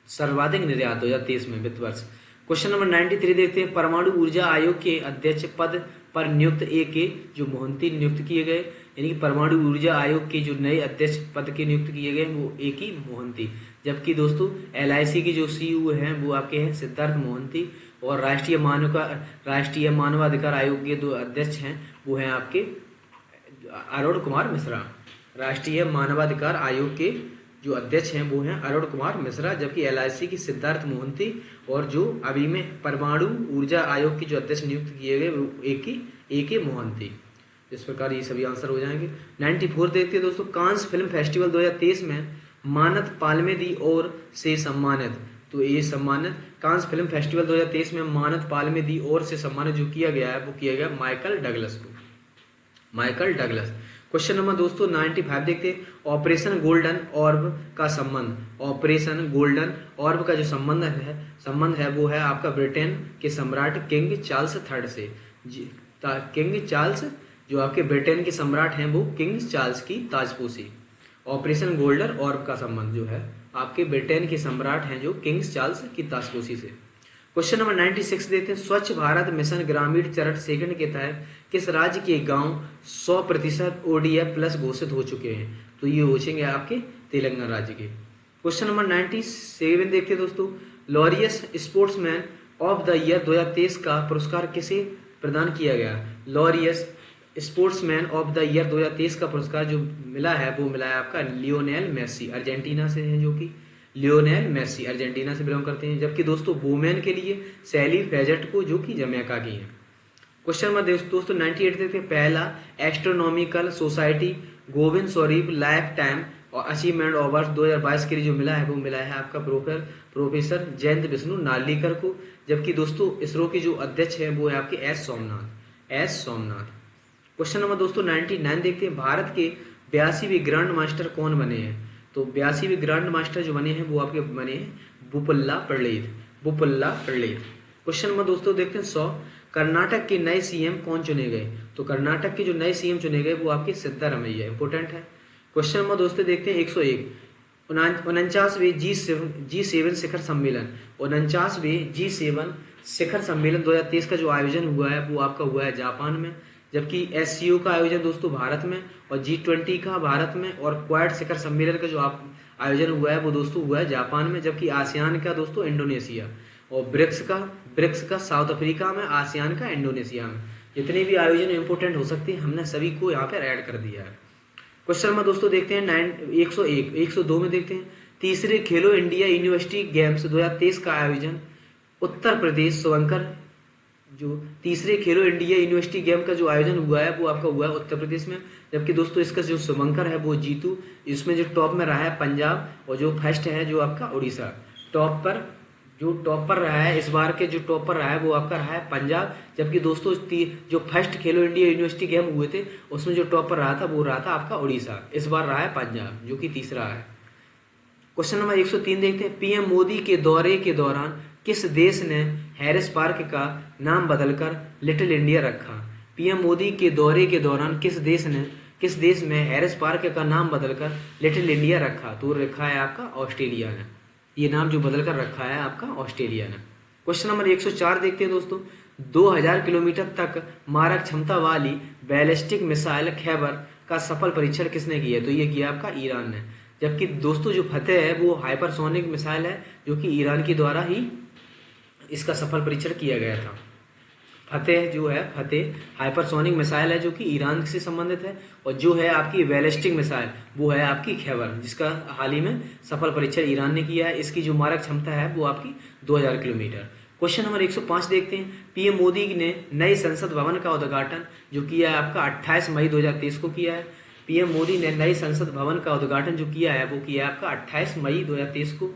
सर्वाधिक निर्यात 2023 में वित्त वर्ष। क्वेश्चन नंबर 93 देखते हैं। परमाणु ऊर्जा आयोग के अध्यक्ष पद पर नियुक्त के जो मोहंती नियुक्त किए गए, यानी कि परमाणु ऊर्जा आयोग के जो नए अध्यक्ष पद के नियुक्त किए गए वो की मोहंती। जबकि दोस्तों LIC की जो CEO हैं वो आपके हैं सिद्धार्थ मोहंती, और राष्ट्रीय मानवाधिकार आयोग के दो अध्यक्ष हैं वो हैं आपके अरुण कुमार मिश्रा। राष्ट्रीय मानवाधिकार आयोग के जो अध्यक्ष हैं वो हैं अरुण कुमार मिश्रा, जबकि LIC की सिद्धार्थ मोहंती, और जो अभी में परमाणु ऊर्जा आयोग की जो अध्यक्ष नियुक्त किए गए वो के मोहंती। इस प्रकार ये सभी आंसर हो जाएंगे। 94 देखते हैं दोस्तों। कांस फिल्म फेस्टिवल 2023 में मानद पालमेदी और से सम्मानित। तो ये सम्मानित कांस फिल्म फेस्टिवल 2023 में मानद पालमेदी और से सम्मानित जो किया गया है वो किया गया माइकल डगलस को। Michael Douglas. क्वेश्चन नंबर दोस्तों 95 देखते हैं। ऑपरेशन गोल्डन ऑर्ब का संबंध। ऑपरेशन गोल्डन ऑर्ब का जो संबंध है वो है आपका ब्रिटेन के सम्राट किंग चार्ल्स III से। किंग चार्ल्स जो आपके ब्रिटेन के सम्राट हैं वो किंग चार्ल्स की ताजपोशी। ऑपरेशन गोल्डन ऑर्ब का संबंध जो है आपके ब्रिटेन के सम्राट हैं जो किंग चार्ल्स की ताजपोशी से। क्वेश्चन नंबर 96 देते हैं। स्वच्छ भारत मिशन ग्रामीण चरण सेकंड के तहत किस राज्य के गांव 100% ODF प्लस घोषित हो चुके हैं? तो ये हो जाएंगे आपके तेलंगाना राज्य के। क्वेश्चन नंबर 97 देखते हैं दोस्तों। Laureus sportsman of the year 2023 का पुरस्कार किसे प्रदान किया गया? Laureus sportsman of the year 2023 का पुरस्कार जो मिला है वो मिला है आपका लियोनेल मेसी, अर्जेंटीना से हैं, जो कि लियोनेल मेसी अर्जेंटीना से बिलोंग करते हैं। जबकि दोस्तों वुमेन के लिए सैली फेजट को जो कि जमैका की हैं। क्वेश्चन नंबर दोस्तों 98 देखते हैं। पहला astronomical society Govind Swarup life time और अचीवमेंट अवार्ड 2022 के लिए जो मिला है वो मिला है आपका प्रोफेसर जयंत विष्णु नार्लिकर को। जबकि दोस्तों इसरो के जो अध्यक्ष हैं वो है आपके एस सोमनाथ। क्वेश्चन नंबर दोस्तों 99 देखते हैं। भारत के 82वें ग्रैंड मास्टर कौन बने हैं? तो 82वें ग्रैंड मास्टर जो बने हैं वो आपके बने हैं बुपल्ला पड़लेत। क्वेश्चन नंबर दोस्तों देखते हैं 100। कर्नाटक के नए CM कौन चुने गए? तो कर्नाटक के जो नए CM चुने गए वो आपके सिद्धारमैया, इंपोर्टेंट है। क्वेश्चन नंबर दोस्तों देखते हैं 101। 49वें G7 शिखर सम्मेलन 49वें G7 शिखर सम्मेलन 2023 का जो आयोजन हुआ है वो आपका हुआ है जापान में। जबकि SCO का आयोजन दोस्तों भारत में, और G20 का भारत में, और क्वाड शिखर सम्मेलन का जो आयोजन हुआ है वो दोस्तों हुआ है जापान में। जबकि आसियान का दोस्तों इंडोनेशिया, और ब्रिक्स का साउथ अफ्रीका में, आसियान का इंडोनेशिया में। जितने भी आयोजन इंपोर्टेंट हो सकते हैं हमने सभी को यहाँ पर ऐड कर दिया है। क्वेश्चन नंबर दोस्तों देखते हैं 101। 102 में देखते हैं। तीसरे खेलो इंडिया यूनिवर्सिटी गेम्स 2023 का आयोजन उत्तर प्रदेश शुभंकर। जो तीसरे खेलो इंडिया यूनिवर्सिटी गेम का जो आयोजन हुआ है वो आपका हुआ है उत्तर प्रदेश में। जबकि दोस्तों इसका जो शुभंकर है वो जीतू, इसमें जो टॉप में रहा है पंजाब, और जो फर्स्ट है जो आपका उड़ीसा। टॉप पर जो टॉपर रहा है, इस बार के जो टॉपर रहा है वो आपका रहा है पंजाब। जबकि दोस्तों जो फर्स्ट खेलो इंडिया यूनिवर्सिटी गेम हुए थे उसमें जो टॉपर रहा था वो रहा था आपका उड़ीसा। इस बार रहा है पंजाब, जो कि तीसरा है। क्वेश्चन नंबर 103 देखते हैं। पीएम मोदी के दौरे के दौरान किस देश ने हैरिस पार्क का नाम बदलकर लिटिल इंडिया रखा? पीएम मोदी के दौरे के दौरान किस देश में हैरिस पार्क का नाम बदलकर लिटिल इंडिया रखा? तो रखा है आपका ऑस्ट्रेलिया ने। ये नाम जो बदलकर रखा है आपका ऑस्ट्रेलिया ने। क्वेश्चन नंबर 104 देखते हैं दोस्तों। 2000 किलोमीटर तक मारक क्षमता वाली बैलिस्टिक मिसाइल खैबर का सफल परीक्षण किसने किया? तो ये किया आपका ईरान ने। जबकि दोस्तों जो फतेह है वो हाइपरसोनिक मिसाइल है, जो कि ईरान के द्वारा ही इसका सफल परीक्षण किया गया था। फतेह हाइपरसोनिक मिसाइल है जो कि ईरान से संबंधित है, और जो है आपकी बैलिस्टिक मिसाइल वो है आपकी खैबर, जिसका हाल ही में सफल परीक्षण ईरान ने किया है। इसकी जो मारक क्षमता है वो आपकी 2000 किलोमीटर। क्वेश्चन नंबर 105 देखते हैं। पीएम मोदी ने नए संसद भवन का उद्घाटन जो किया है आपका 28 मई 2023 को किया है। पीएम मोदी ने नए संसद भवन का उद्घाटन जो किया है वो किया है आपका 28 मई 2023 को।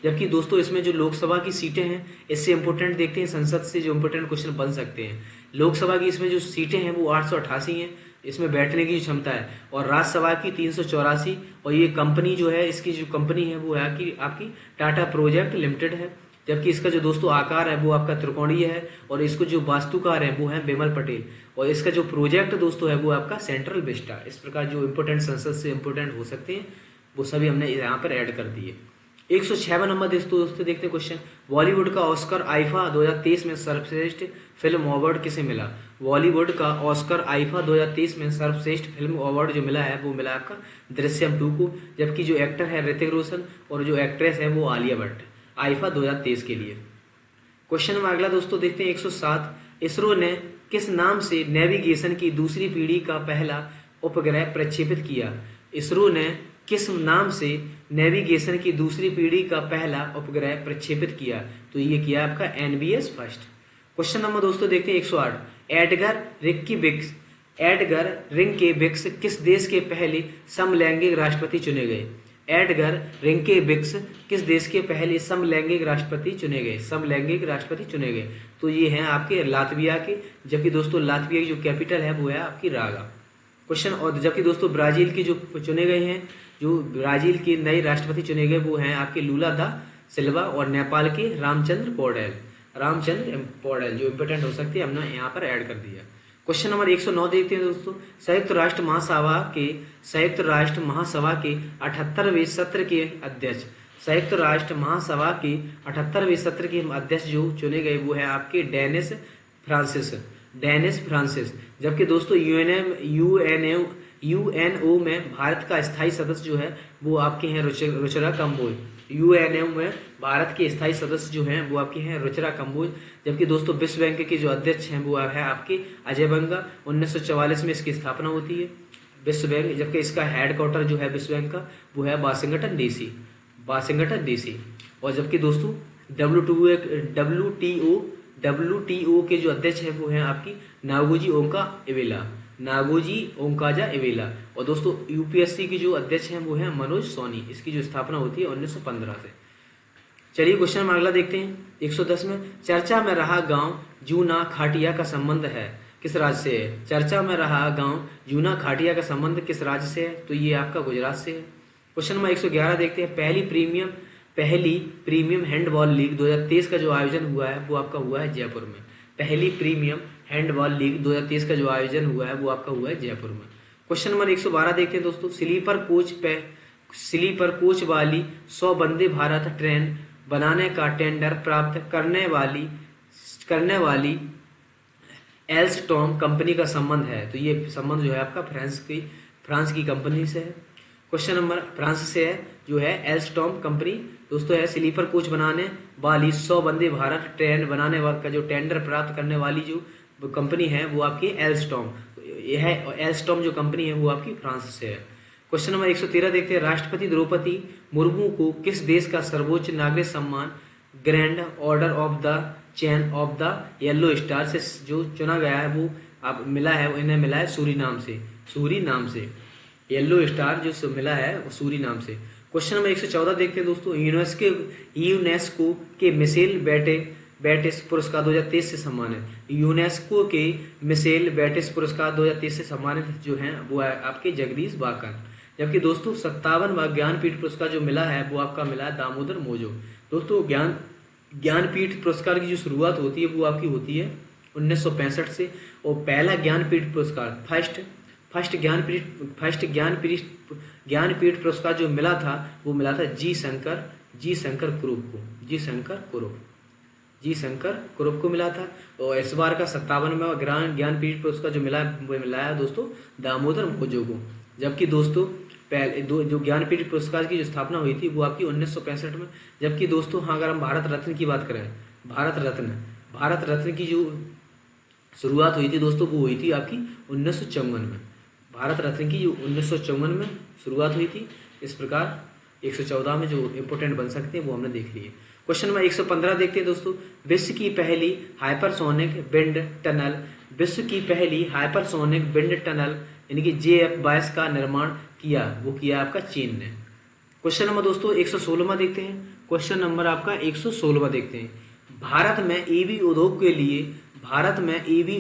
जबकि दोस्तों इसमें जो लोकसभा की सीटें हैं, इससे इंपोर्टेंट देखते हैं संसद से जो इंपोर्टेंट क्वेश्चन बन सकते हैं। लोकसभा की इसमें जो सीटें हैं वो 888 हैं, इसमें बैठने की क्षमता है, और राज्यसभा की 384। और ये कंपनी जो है, इसकी जो कंपनी है वो है आपकी टाटा प्रोजेक्ट लिमिटेड है। जबकि इसका जो दोस्तों आकार है वो आपका त्रिकोणीय है, और इसको जो वास्तुकार है वो है बिमल पटेल, और इसका जो प्रोजेक्ट दोस्तों है वो आपका सेंट्रल विस्टा। इस प्रकार जो इंपोर्टेंट संसद से इंपोर्टेंट हो सकते हैं वो सभी हमने यहाँ पर ऐड कर दिए। 106 नंबर दोस्तों देखते हैं क्वेश्चन। बॉलीवुड का ऑस्कर आईफा 2023 में सर्वश्रेष्ठ फिल्म अवार्ड किसे मिला? बॉलीवुड का ऑस्कर आईफा 2023 में सर्वश्रेष्ठ फिल्म अवार्ड जो मिला है वो मिला आपका दृश्यम 2 को। जबकि जो एक्टर है ऋतिक रोशन, और जो एक्ट्रेस है वो आलिया भट्ट, आईफा 2023 के लिए। क्वेश्चन नंबर अगला दोस्तों देखते हैं 107। इसरो ने किस नाम से नेविगेशन की दूसरी पीढ़ी का पहला उपग्रह प्रक्षेपित किया? इसरो ने किस नाम से नेविगेशन की दूसरी पीढ़ी का पहला उपग्रह प्रक्षेपित किया? तो ये किया आपका एनबीएस फर्स्ट। क्वेश्चन नंबर दोस्तों देखते हैं 108। एडगर रिंकेविक्स किस देश के पहले समलैंगिक राष्ट्रपति चुने गए? एडगर रिंकेविक्स किस देश के पहले समलैंगिक राष्ट्रपति चुने गए? तो ये हैं आपके लातविया के। जबकि दोस्तों लातविया की जो कैपिटल है वो है आपकी रागा। क्वेश्चन, और जबकि दोस्तों ब्राजील की जो चुने गए हैं, जो ब्राजील के नए राष्ट्रपति चुने गए वो हैं आपके लूला दा सिल्वा, और नेपाल के रामचंद्र पौडेल जो इंपोर्टेंट हो सकते हैं हमने यहाँ पर ऐड कर दिया। क्वेश्चन नंबर 109 देखते हैं दोस्तों। संयुक्त राष्ट्र महासभा के 78वें सत्र के अध्यक्ष जो चुने गए वो है आपके डेनिस फ्रांसिस। जबकि दोस्तों यूएनओ में भारत का स्थायी सदस्य जो है वो आपके हैं रुचिरा कंबोज। यूएनओ में भारत के स्थायी सदस्य जो हैं वो आपके हैं रुचिरा कंबोज। जबकि दोस्तों विश्व बैंक के जो अध्यक्ष हैं वो है आपके अजय बंगा। 1944 में इसकी स्थापना होती है विश्व बैंक। जबकि इसका हेडक्वार्टर जो है विश्व बैंक का वो है वाशिंगटन डीसी। और जबकि दोस्तों WTO के जो अध्यक्ष हैं वो हैं आपकी नागोजी ओंकाजा इवेला। और दोस्तों यूपीएससी की जो अध्यक्ष हैं वो हैं मनोज सोनी। इसकी जो स्थापना होती है 1915 से। चलिए क्वेश्चन में अगला देखते हैं 110 में। चर्चा में रहा गांव जूना खाटिया का संबंध है किस राज्य से है? चर्चा में रहा गांव जूना खाटिया का संबंध किस राज्य से है? तो ये आपका गुजरात से है। क्वेश्चन नंबर 111 देखते हैं। पहली प्रीमियम हैंडबॉल लीग 2023 का जो आयोजन हुआ है वो आपका हुआ है जयपुर में। पहली प्रीमियम हैंडबॉल लीग 2023 का जो आयोजन हुआ है वो आपका हुआ है जयपुर में। क्वेश्चन नंबर 112 देखते हैं दोस्तों। स्लीपर कोच वाली 100 वंदे भारत ट्रेन बनाने का टेंडर प्राप्त करने वाली एल्स्टॉम कंपनी का संबंध है। तो ये संबंध जो है आपका फ्रांस की कंपनी से है। क्वेश्चन नंबर फ्रांस से है जो है एल्स्टॉम कंपनी दोस्तों है स्लीपर कोच बनाने वाली 100 वंदे भारत ट्रेन बनाने का जो टेंडर प्राप्त करने वाली जो कंपनी है वो आपकी एल्स्टॉम। यह एल्स्टॉम जो कंपनी है वो आपकी फ्रांस से है। क्वेश्चन नंबर 113 देखते हैं। राष्ट्रपति द्रौपदी मुर्मू को किस देश का सर्वोच्च नागरिक सम्मान grand order of the chain of the yellow star से जो चुना गया है वो अब मिला है, इन्हें मिला है सूरीनाम से। येलो स्टार जो मिला है वो सूरीनाम से। क्वेश्चन नंबर 114 देखते हैं दोस्तों। यूनेस्को के मिशेल बेटिस पुरस्कार 2023 से सम्मानित, यूनेस्को के मिशेल बेटिस पुरस्कार 2023 से सम्मानित जो हैं वो है आपके जगदीश बाकर। जबकि दोस्तों 57वां ज्ञानपीठ पुरस्कार जो मिला है वो आपका मिला है दामोदर मोजो। दोस्तों ज्ञानपीठ पुरस्कार की जो शुरुआत होती है वो आपकी होती है 1965 से, और पहला ज्ञानपीठ पुरस्कार फर्स्ट ज्ञानपीठ पुरस्कार जो मिला था वो मिला था जी शंकर कुरुप को मिला था। और इस बार का 57वां ज्ञानपीठ पुरस्कार जो मिला वो मिला है दोस्तों दामोदर मोजो को। जबकि दोस्तों पहले जो ज्ञानपीठ पुरस्कार की जो स्थापना हुई थी वो आपकी 1965 में। जबकि दोस्तों हाँ, अगर हम भारत रत्न की बात करें, भारत रत्न की जो शुरुआत हुई थी दोस्तों वो हुई थी आपकी 1954 में। भारत रत्न की जो 1954 में शुरुआत हुई थी। इस प्रकार 114 में जो इंपोर्टेंट बन सकते हैं वो हमने देख लिए। क्वेश्चन नंबर 115 देखते हैं दोस्तों। विश्व की पहली हाइपरसोनिक विंड टनल यानी कि JF-22 का निर्माण किया, वो किया आपका चीन ने। क्वेश्चन नंबर दोस्तों 116वां देखते हैं। क्वेश्चन नंबर आपका 116वां देखते हैं। भारत में ईवी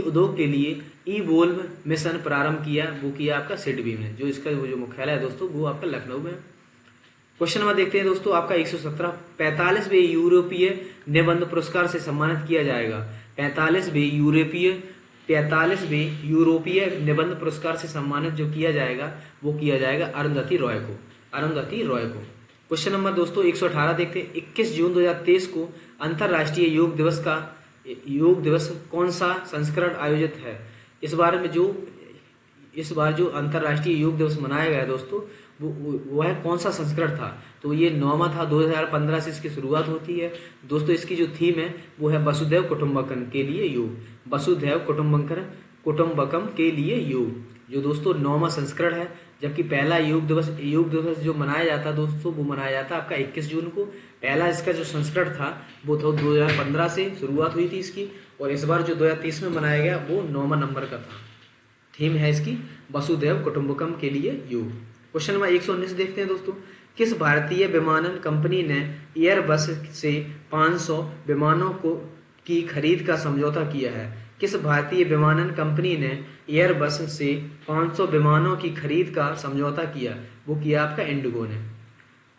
उद्योग के लिए ई-वोल्व मिशन प्रारंभ किया, वो किया आपका सिडबी में। जो इसका जो मुख्यालय है दोस्तों वो आपका लखनऊ में। क्वेश्चन नंबर देखते हैं दोस्तों आपका 117। 45वें यूरोपीय निबंध पुरस्कार से सम्मानित किया जाएगा। 45वें यूरोपीय निबंध पुरस्कार से सम्मानित जो किया जाएगा वो किया जाएगा अरुंधति रॉय को। क्वेश्चन नंबर दोस्तों 118 देखते हैं। 21 जून 2023 को अंतर्राष्ट्रीय योग दिवस कौन सा संस्करण आयोजित है? इस बार जो अंतर्राष्ट्रीय योग दिवस मनाया गया दोस्तों वो है कौन सा संस्करण था? तो ये 9वां था। 2015 से इसकी शुरुआत होती है दोस्तों। इसकी जो थीम है वो है वसुधैव कुटुंबकम के लिए योग, वसुधैव कुटुंबकम के लिए योग, जो दोस्तों 9वां संस्करण है। जबकि पहला योग दिवस जो मनाया जाता दोस्तों वो मनाया जाता आपका 21 जून को। पहला इसका जो संस्करण था वो तो 2015 से शुरुआत हुई थी इसकी, और इस बार जो 2023 में मनाया गया वो 9वां नंबर का था। थीम है इसकी वसुधैव कुटुंबकम के लिए योग। क्वेश्चन नंबर 119 देखते हैं दोस्तों। किस भारतीय विमानन कंपनी ने एयरबस से 500 विमानों की खरीद का समझौता किया है? किस भारतीय विमानन कंपनी ने एयरबस से 500 विमानों की खरीद का समझौता किया? वो किया आपका इंडिगो ने।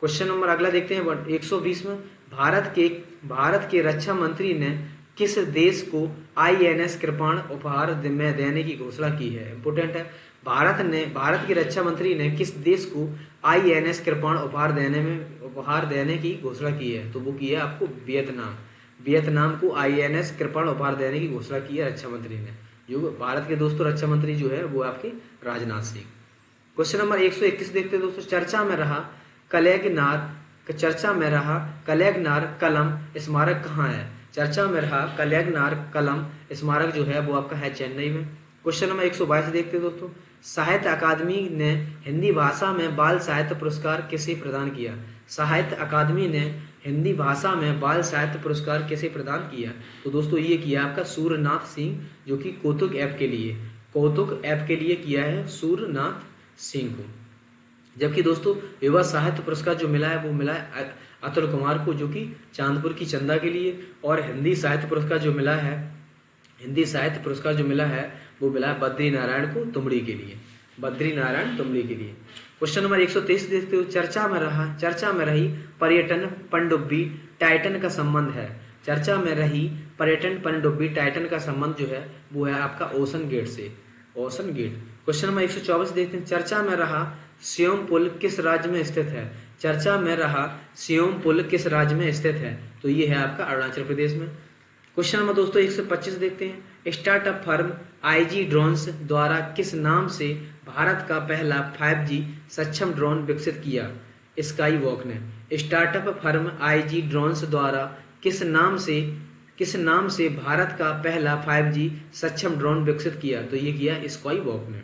क्वेश्चन नंबर अगला देखते हैं 120 में। भारत के रक्षा मंत्री ने किस देश को INS कृपाण उपहार में देने की घोषणा की है? इंपोर्टेंट है। भारत के रक्षा मंत्री ने किस देश को INS कृपाण उपहार देने की घोषणा की है? तो वो की है आपको वियतनाम को INS कृपाण उपहार देने की घोषणा की है रक्षा मंत्री ने। जो भारत के दोस्तों रक्षा मंत्री जो है वो आपके राजनाथ सिंह। क्वेश्चन नंबर 121 देखते हैं दोस्तों। चर्चा में रहा कलैगनार कलम स्मारक कहाँ है? चर्चा में रहा कलैगनार कलम स्मारक जो है वो आपका है चेन्नई में। क्वेश्चन नंबर 122 देखते हैं दोस्तों। साहित्य अकादमी ने हिंदी भाषा में बाल साहित्य पुरस्कार किसे प्रदान किया? साहित्य अकादमी ने हिंदी भाषा में बाल साहित्य पुरस्कार किसे प्रदान किया? तो दोस्तों ये किया आपका सूर्यनाथ सिंह, जो कि कौतुक ऐप के लिए किया है सूर्यनाथ सिंह को। जबकि दोस्तों युवा साहित्य पुरस्कार जो मिला है वो मिला है अतुल कुमार को, जो कि चांदपुर की चंदा के लिए। और हिंदी साहित्य पुरस्कार जो मिला है वो मिला है बद्री नारायण तुमड़ी के लिए। क्वेश्चन नंबर 123 देखते हो। चर्चा में रही पर्यटन पनडुब्बी टाइटन का संबंध है। चर्चा में रही पर्यटन पनडुब्बी टाइटन का संबंध जो है वो है आपका ओशन गेट से। क्वेश्चन नंबर 124 देखते हैं। चर्चा में रहा सियोम पुल किस राज्य में स्थित है? चर्चा में रहा सियोम पुल किस राज्य में स्थित है? तो ये है आपका अरुणाचल प्रदेश में। क्वेश्चन नंबर दोस्तों 125 देखते हैं। स्टार्टअप फर्म IG ड्रोन्स द्वारा किस नाम से भारत का पहला 5G सक्षम ड्रोन विकसित किया? स्काई वॉक ने। स्टार्टअप फर्म IG ड्रोन्स द्वारा किस नाम से भारत का पहला 5G सक्षम ड्रोन विकसित किया? तो ये किया स्काई वॉक ने।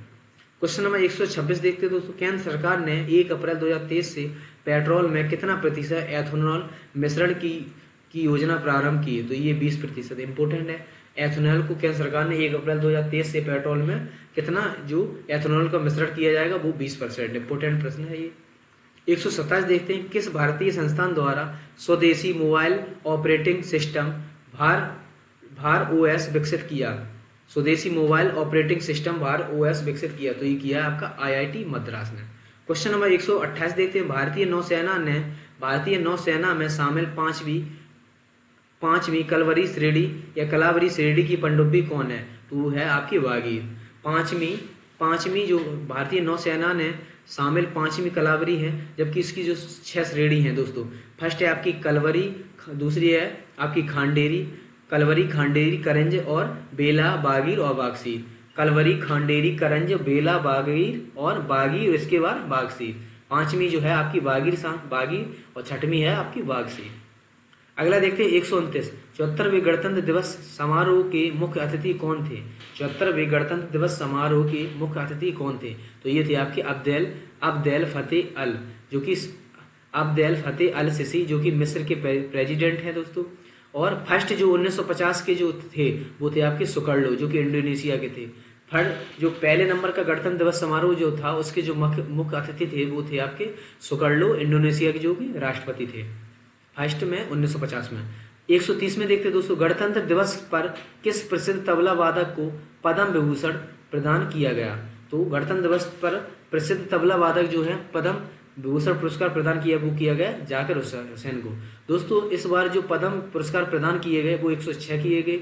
क्वेश्चन नंबर 126 देखते हैं दोस्तों। केंद्र सरकार ने 1 अप्रैल 2023 से पेट्रोल में कितना प्रतिशत एथेनॉल मिश्रण की योजना प्रारंभ की है? तो ये 20%। इंपोर्टेंट है। एथेनॉल को केंद्र सरकार ने 1 अप्रैल 2023 से पेट्रोल में कितना जो एथेनॉल का मिश्रण किया जाएगा वो 20%। इंपोर्टेंट प्रश्न है ये। 127 देखते हैं, किस भारतीय संस्थान द्वारा स्वदेशी मोबाइल ऑपरेटिंग सिस्टम भार ओएस विकसित किया? स्वदेशी मोबाइल ऑपरेटिंग सिस्टम भार ओएस विकसित किया, तो ये किया है आपका आईआईटी मद्रास ने। क्वेश्चन नंबर 128 देखते हैं, भारतीय नौसेना में शामिल पांचवी कलवरी श्रेणी या कलावरी श्रेणी की पनडुब्बी कौन है? तो वो है आपकी वागीर। पांचवी जो भारतीय नौसेना ने शामिल पांचवी कलावरी है, जबकि इसकी जो 6 श्रेणी हैं दोस्तों। फर्स्ट है आपकी कलवरी, दूसरी है आपकी खांडेरी, कलवरी, खांडेरी, करंज और बेला, बागीर और बागसीर। कलवरी, खांडेरी, करंज, बेला, बागीर और बागीर, इसके बाद बागसीर। पांचवी जो है आपकी बागीर और छठवीं है आपकी बागसीर। अगला देखते हैं 129, 74वें गणतंत्र दिवस समारोह के मुख्य अतिथि कौन थे? 74वें गणतंत्र दिवस समारोह के मुख्य अतिथि कौन थे? तो ये थे आपके अब्देल फतेह अल सिसी, जो कि मिस्र के प्रेसिडेंट हैं दोस्तों। और फर्स्ट जो 1950 के जो थे वो थे आपके सुकर्लो, जो कि इंडोनेशिया के थे। जो पहले नंबर का गणतंत्र दिवस समारोह जो था उसके जो मुख्य अतिथि थे वो थे आपके सुकर्लो, इंडोनेशिया के जो कि राष्ट्रपति थे फर्स्ट में 1950 में। 130 में देखते दोस्तों, गणतंत्र दिवस पर किस प्रसिद्ध तबला वादक को पद्म विभूषण प्रदान किया गया? तो गणतंत्र दिवस पर प्रसिद्ध तबला वादक जो है पद्म विभूषण पुरस्कार प्रदान किया गया जाकिर हुसैन को। दोस्तों इस बार जो पद्म पुरस्कार प्रदान किए गए वो 106 किए गए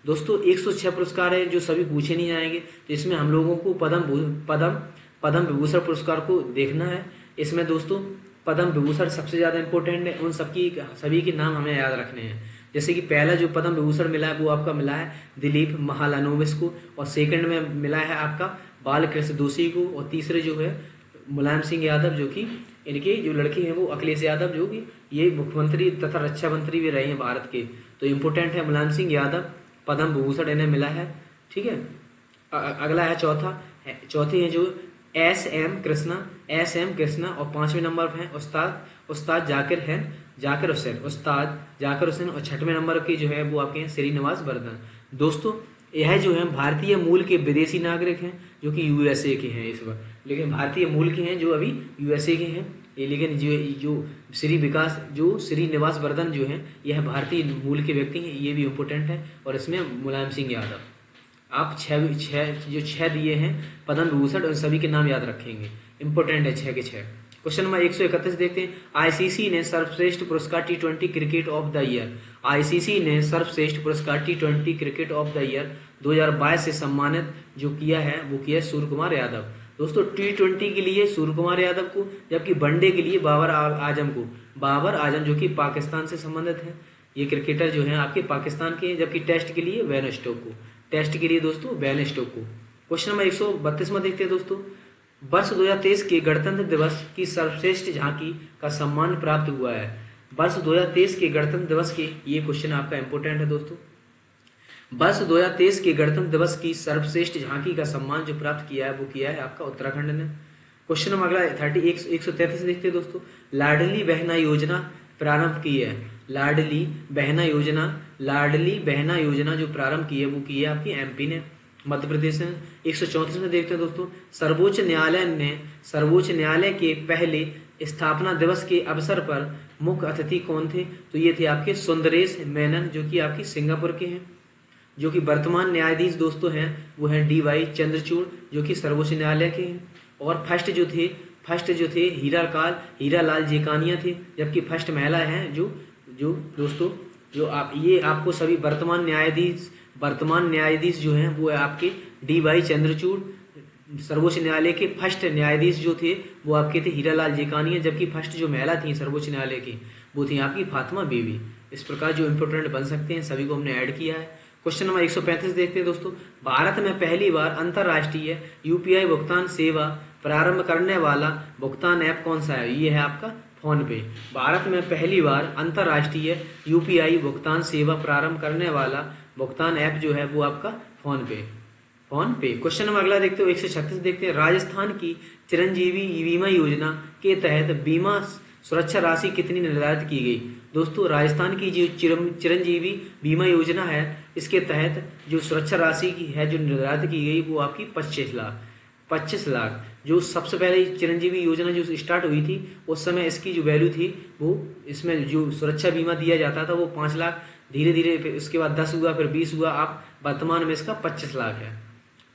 दोस्तों। 106 पुरस्कार है जो सभी पूछे नहीं जाएंगे, तो इसमें हम लोगों को पद्म विभूषण पुरस्कार को देखना है। इसमें दोस्तों पद्म विभूषण सबसे ज्यादा इंपॉर्टेंट है, उन सभी के नाम हमें याद रखने हैं। जैसे कि पहला जो पद्म विभूषण मिला है वो आपका मिला है दिलीप महालनोबिस को, और सेकंड में मिला है आपका बालकृष्ण दोषी को, और तीसरे जो है मुलायम सिंह यादव, जो कि इनके जो लड़के हैं वो अखिलेश यादव, जो कि ये मुख्यमंत्री तथा रक्षा मंत्री भी रहे हैं भारत के, तो इम्पोर्टेंट है मुलायम सिंह यादव, पद्म विभूषण इन्हें मिला है। ठीक है, अगला है चौथे हैं जो एस एम कृष्णा, और 5वें नंबर पर है उस्ताद जाकिर हुसैन, और 6वें नंबर के जो है वो आपके हैं श्रीनिवास वर्धन। दोस्तों यह जो है भारतीय मूल के विदेशी नागरिक हैं जो कि यूएसए के हैं इस बार, लेकिन भारतीय मूल के हैं जो अभी यूएसए के हैं, लेकिन जो श्रीनिवास वर्धन जो है यह भारतीय मूल के व्यक्ति हैं, ये भी इम्पोर्टेंट है। और इसमें मुलायम सिंह यादव। आप छह दिए हैं पद्म विभूषण, उन सभी के नाम याद रखेंगे, इंपॉर्टेंट है 6 के 6। क्वेश्चन नंबर 131 देखते हैं, आईसीसी ने सर्वश्रेष्ठ पुरस्कार T20 cricket of the year, ICC ने सर्वश्रेष्ठ पुरस्कार T20 cricket of the year 2022 से सम्मानित जो किया है वो किया सूर्य कुमार यादव। दोस्तों T20 के लिए सूर्य कुमार यादव को, जबकि वनडे के लिए बाबर आजम जो कि पाकिस्तान से संबंधित है, ये क्रिकेटर जो है आपके पाकिस्तान के, जबकि टेस्ट के लिए वेन स्टोक को। क्वेश्चन नंबर 132 में देखते हैं दोस्तों, वर्ष 2023 के गणतंत्र दिवस की सर्वश्रेष्ठ झांकी का सम्मान प्राप्त हुआ है। वर्ष 2023 के गणतंत्र दिवस के, ये क्वेश्चन आपका इंपोर्टेंट है दोस्तों। वर्ष 2023 के गणतंत्र दिवस की सर्वश्रेष्ठ झांकी का सम्मान जो प्राप्त किया है वो किया है आपका उत्तराखंड ने। क्वेश्चन नंबर अगला 133 देखते हैं दोस्तों, लाडली बहना योजना प्रारंभ की है। लाडली बहना योजना जो प्रारंभ की है वो की है आपकी एमपी ने, मध्य प्रदेश ने। 134 में देखते हैं दोस्तों, सर्वोच्च न्यायालय के पहले स्थापना दिवस के अवसर पर मुख्य अतिथि कौन थे? तो ये थे आपके सुंदरेश मेनन, जो कि आपकी सिंगापुर के हैं। जो कि वर्तमान न्यायाधीश दोस्तों हैं वो हैं DY चंद्रचूड़, जो कि सर्वोच्च न्यायालय के हैं। और फर्स्ट जो थे हीरालाल जेकानिया थे, जबकि फर्स्ट महिला हैं जो दोस्तों ये आपको सभी वर्तमान न्यायाधीश जो हैं वो है आपके DY चंद्रचूड़। सर्वोच्च न्यायालय के फर्स्ट न्यायाधीश जो थे वो आपके थे हीरालाल जेकानिया, जबकि फर्स्ट जो महिला थी सर्वोच्च न्यायालय की वो थी आपकी फातिमा बीवी। इस प्रकार जो इंपोर्टेंट बन सकते हैं सभी को हमने ऐड किया है। क्वेश्चन नंबर 135 देखते हैं दोस्तों, भारत में पहली बार अंतरराष्ट्रीय UPI भुगतान सेवा प्रारंभ करने वाला भुगतान ऐप कौन सा है? ये है आपका फोन पे। भारत में पहली बार अंतरराष्ट्रीय UPI भुगतान सेवा प्रारंभ करने वाला भुगतान ऐप जो है वो आपका फोन पे। क्वेश्चन नंबर अगला देखते हो 136 देखते हैं, राजस्थान की चिरंजीवी बीमा योजना के तहत बीमा सुरक्षा राशि कितनी निर्धारित की गई? दोस्तों राजस्थान की जो चिरंजीवी बीमा योजना है इसके तहत जो सुरक्षा राशि की है जो निर्धारित की गई वो आपकी 25 लाख। 25 लाख। जो सबसे पहले चिरंजीवी योजना जो स्टार्ट हुई थी उस समय इसकी जो वैल्यू थी वो, इसमें जो सुरक्षा बीमा दिया जाता था वो 5 लाख, धीरे धीरे फिर उसके बाद 10 हुआ, फिर 20 हुआ, आप वर्तमान में इसका 25 लाख है।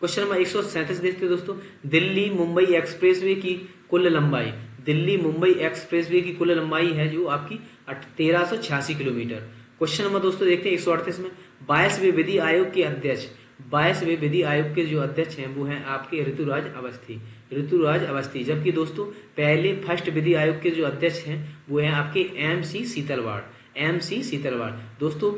क्वेश्चन नंबर 137 देखते हैं दोस्तों, दिल्ली मुंबई एक्सप्रेसवे की कुल लंबाई, दिल्ली मुंबई एक्सप्रेसवे की कुल लंबाई है जो आपकी 1386 किलोमीटर। क्वेश्चन नंबर दोस्तों देखते हैं 138 में, 22वें विधि आयोग के अध्यक्ष, 22वें विधि आयोग के जो अध्यक्ष हैं वो हैं आपके ऋतुराज अवस्थी, ऋतुराज अवस्थी। जबकि दोस्तों पहले फर्स्ट विधि आयोग के जो अध्यक्ष हैं वो हैं आपके MC सीतलवाड़, MC सीतलवाड़। दोस्तों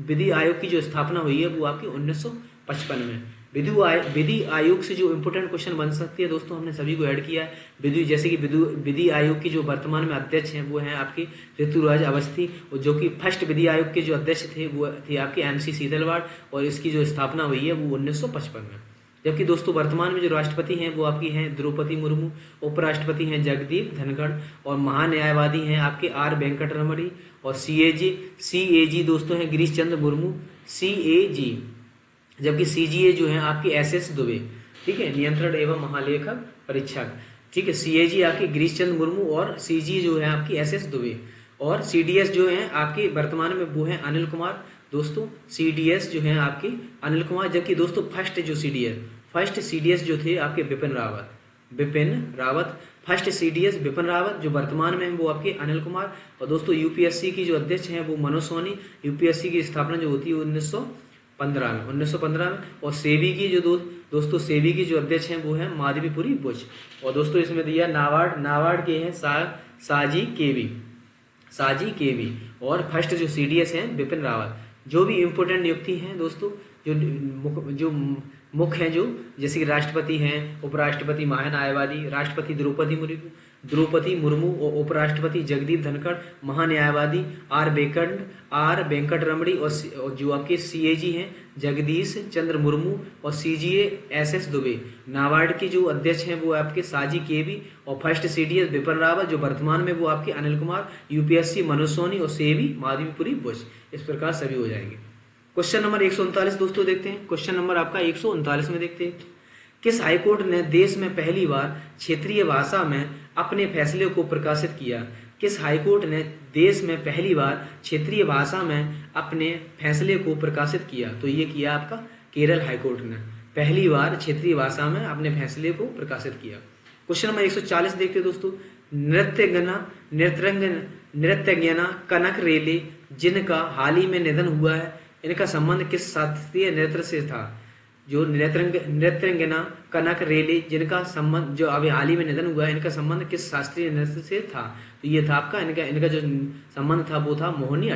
विधि आयोग की जो स्थापना हुई है वो आपकी 1955 में। विधि आयोग से जो इम्पोर्टेंट क्वेश्चन बन सकती है दोस्तों, हमने सभी को ऐड किया है। जैसे कि विधि आयोग की जो वर्तमान में अध्यक्ष हैं वो हैं आपके ऋतुराज अवस्थी, और जो कि फर्स्ट विधि आयोग के जो अध्यक्ष थे वो थे आपके MC सीतलवाड़, और इसकी जो स्थापना हुई है वो 1955 में। जबकि दोस्तों वर्तमान में जो राष्ट्रपति हैं वो आपकी हैं द्रौपदी मुर्मू, उपराष्ट्रपति हैं जगदीप धनखड़, और महान्यायवादी हैं आपके R वेंकटरमणी, और CAG दोस्तों हैं गिरीश चंद्र मुर्मू, CAG। जबकि CGA जो है आपकी SS दुबे, ठीक है, नियंत्रण एवं महालेखक परीक्षक, ठीक है। CAG आपकी गिरीश चंद्र मुर्मू, और CG जो है आपकी SS दुबे, और CDS जो है आपके वर्तमान में वो है अनिल कुमार दोस्तों, CDS जो है आपके अनिल कुमार। जबकि दोस्तों फर्स्ट CDS जो थे आपके बिपिन रावत, फर्स्ट CDS बिपिन रावत, जो वर्तमान में है वो आपके अनिल कुमार। और दोस्तों UPSC की जो अध्यक्ष हैं वो मनोज सोनी, UPSC की स्थापना जो होती है 1915 में। और सेबी की जो दोस्तों सेबी की जो अध्यक्ष हैं वो है माधवीपुरी बुच। और दोस्तों इसमें दिया नाबार्ड के हैं साजी केवी, और फर्स्ट जो CDS हैं बिपिन रावत। जो भी इम्पोर्टेंट नियुक्ति हैं दोस्तों, जो मुख्य हैं, जो जैसे कि राष्ट्रपति हैं, उपराष्ट्रपति महान्यायवादी, राष्ट्रपति द्रौपदी मुर्मू, और उपराष्ट्रपति जगदीप धनखड़, महान्यायवादी R वेंकटरमणी, और जो आपके CAG हैं जगदीश चंद्र मुर्मू, और CGA SS दुबे। नाबार्ड की जो अध्यक्ष हैं वो आपके साजी केवी, और फर्स्ट CDS बिपिन रावत, जो वर्तमान में वो आपके अनिल कुमार, UPSC मनोज सोनी, और सेबी माधवीपुरी बुच। इस प्रकार सभी हो जाएंगे। क्वेश्चन नंबर 139 दोस्तों देखते हैं, क्वेश्चन नंबर आपका 139 में देखते हैं, किस हाईकोर्ट ने देश में पहली बार क्षेत्रीय भाषा में अपने फैसले को प्रकाशित किया? किस हाईकोर्ट ने देश में पहली बार क्षेत्रीय भाषा में अपने फैसले को प्रकाशित किया? तो ये किया आपका केरल हाईकोर्ट ने, पहली बार क्षेत्रीय भाषा में अपने फैसले को प्रकाशित किया। क्वेश्चन नंबर 140 देखते हैं दोस्तों, नृत्यज्ञना कनक रेले जिनका हाल ही में निधन हुआ है, इनका संबंध किस शास्त्रीय नृत्य से था? जो नृत्यज्ञना कनक रेले जिनका संबंध जो अभी हाल ही में निधन हुआ है, इनका संबंध किस शास्त्रीय नृत्य से था? तो ये था आपका इनका जो संबंध था वो था मोहिनी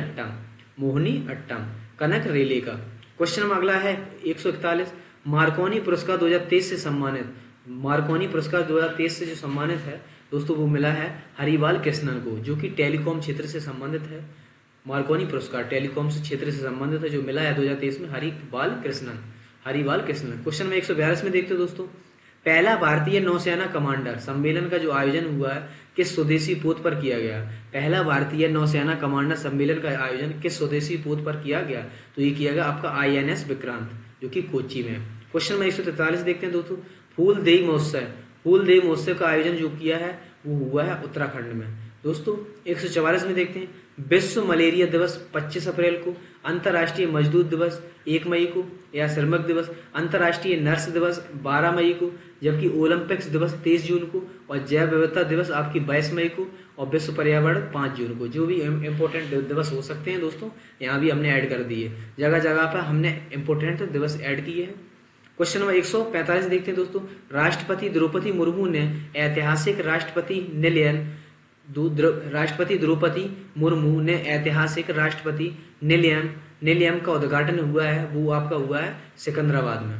अट्टम कनक रेले का। क्वेश्चन में अगला है 141, मार्कोनी पुरस्कार 2023 से सम्मानित, मार्कोनी पुरस्कार 2023 से जो सम्मानित है दोस्तों वो मिला है हरिबाल कृष्णन को, जो कि टेलीकॉम क्षेत्र से संबंधित है। मार्कोनी पुरस्कार टेलीकॉम क्षेत्र से संबंधित है, जो मिला है 2023 में हरिबाल कृष्णन। क्वेश्चन में 142 में देखते हो दोस्तों, पहला भारतीय नौसेना कमांडर सम्मेलन का जो आयोजन हुआ है किस स्वदेशी पोत पर किया गया? पहला भारतीय नौसेना कमांडर सम्मेलन का आयोजन किस स्वदेशी पोत पर किया गया? तो ये किया गया आपका INS विक्रांत, जो कि कोच्चि में। क्वेश्चन में 143 देखते हैं दोस्तों, फूलदेई महोत्सव का आयोजन जो किया है वो हुआ है उत्तराखंड में। दोस्तों 144 में देखते हैं, विश्व मलेरिया दिवस 25 अप्रैल को, अंतर्राष्ट्रीय मजदूर दिवस 1 मई को, या श्रमिक दिवस, अंतर्राष्ट्रीय नर्स दिवस 12 मई को, जबकि ओलंपिक्स दिवस 23 जून को, और जैव विविधता दिवस आपकी 22 मई को, और विश्व पर्यावरण 5 जून को। जो भी इम्पोर्टेंट दिवस हो सकते हैं दोस्तों यहाँ भी हमने ऐड कर दिए, जगह जगह पर हमने इम्पोर्टेंट दिवस ऐड किए हैं। क्वेश्चन नंबर 145 देखते हैं दोस्तों, राष्ट्रपति द्रौपदी मुर्मू ने ऐतिहासिक राष्ट्रपति निलयम का उद्घाटन हुआ है, वो आपका हुआ है सिकंदराबाद में।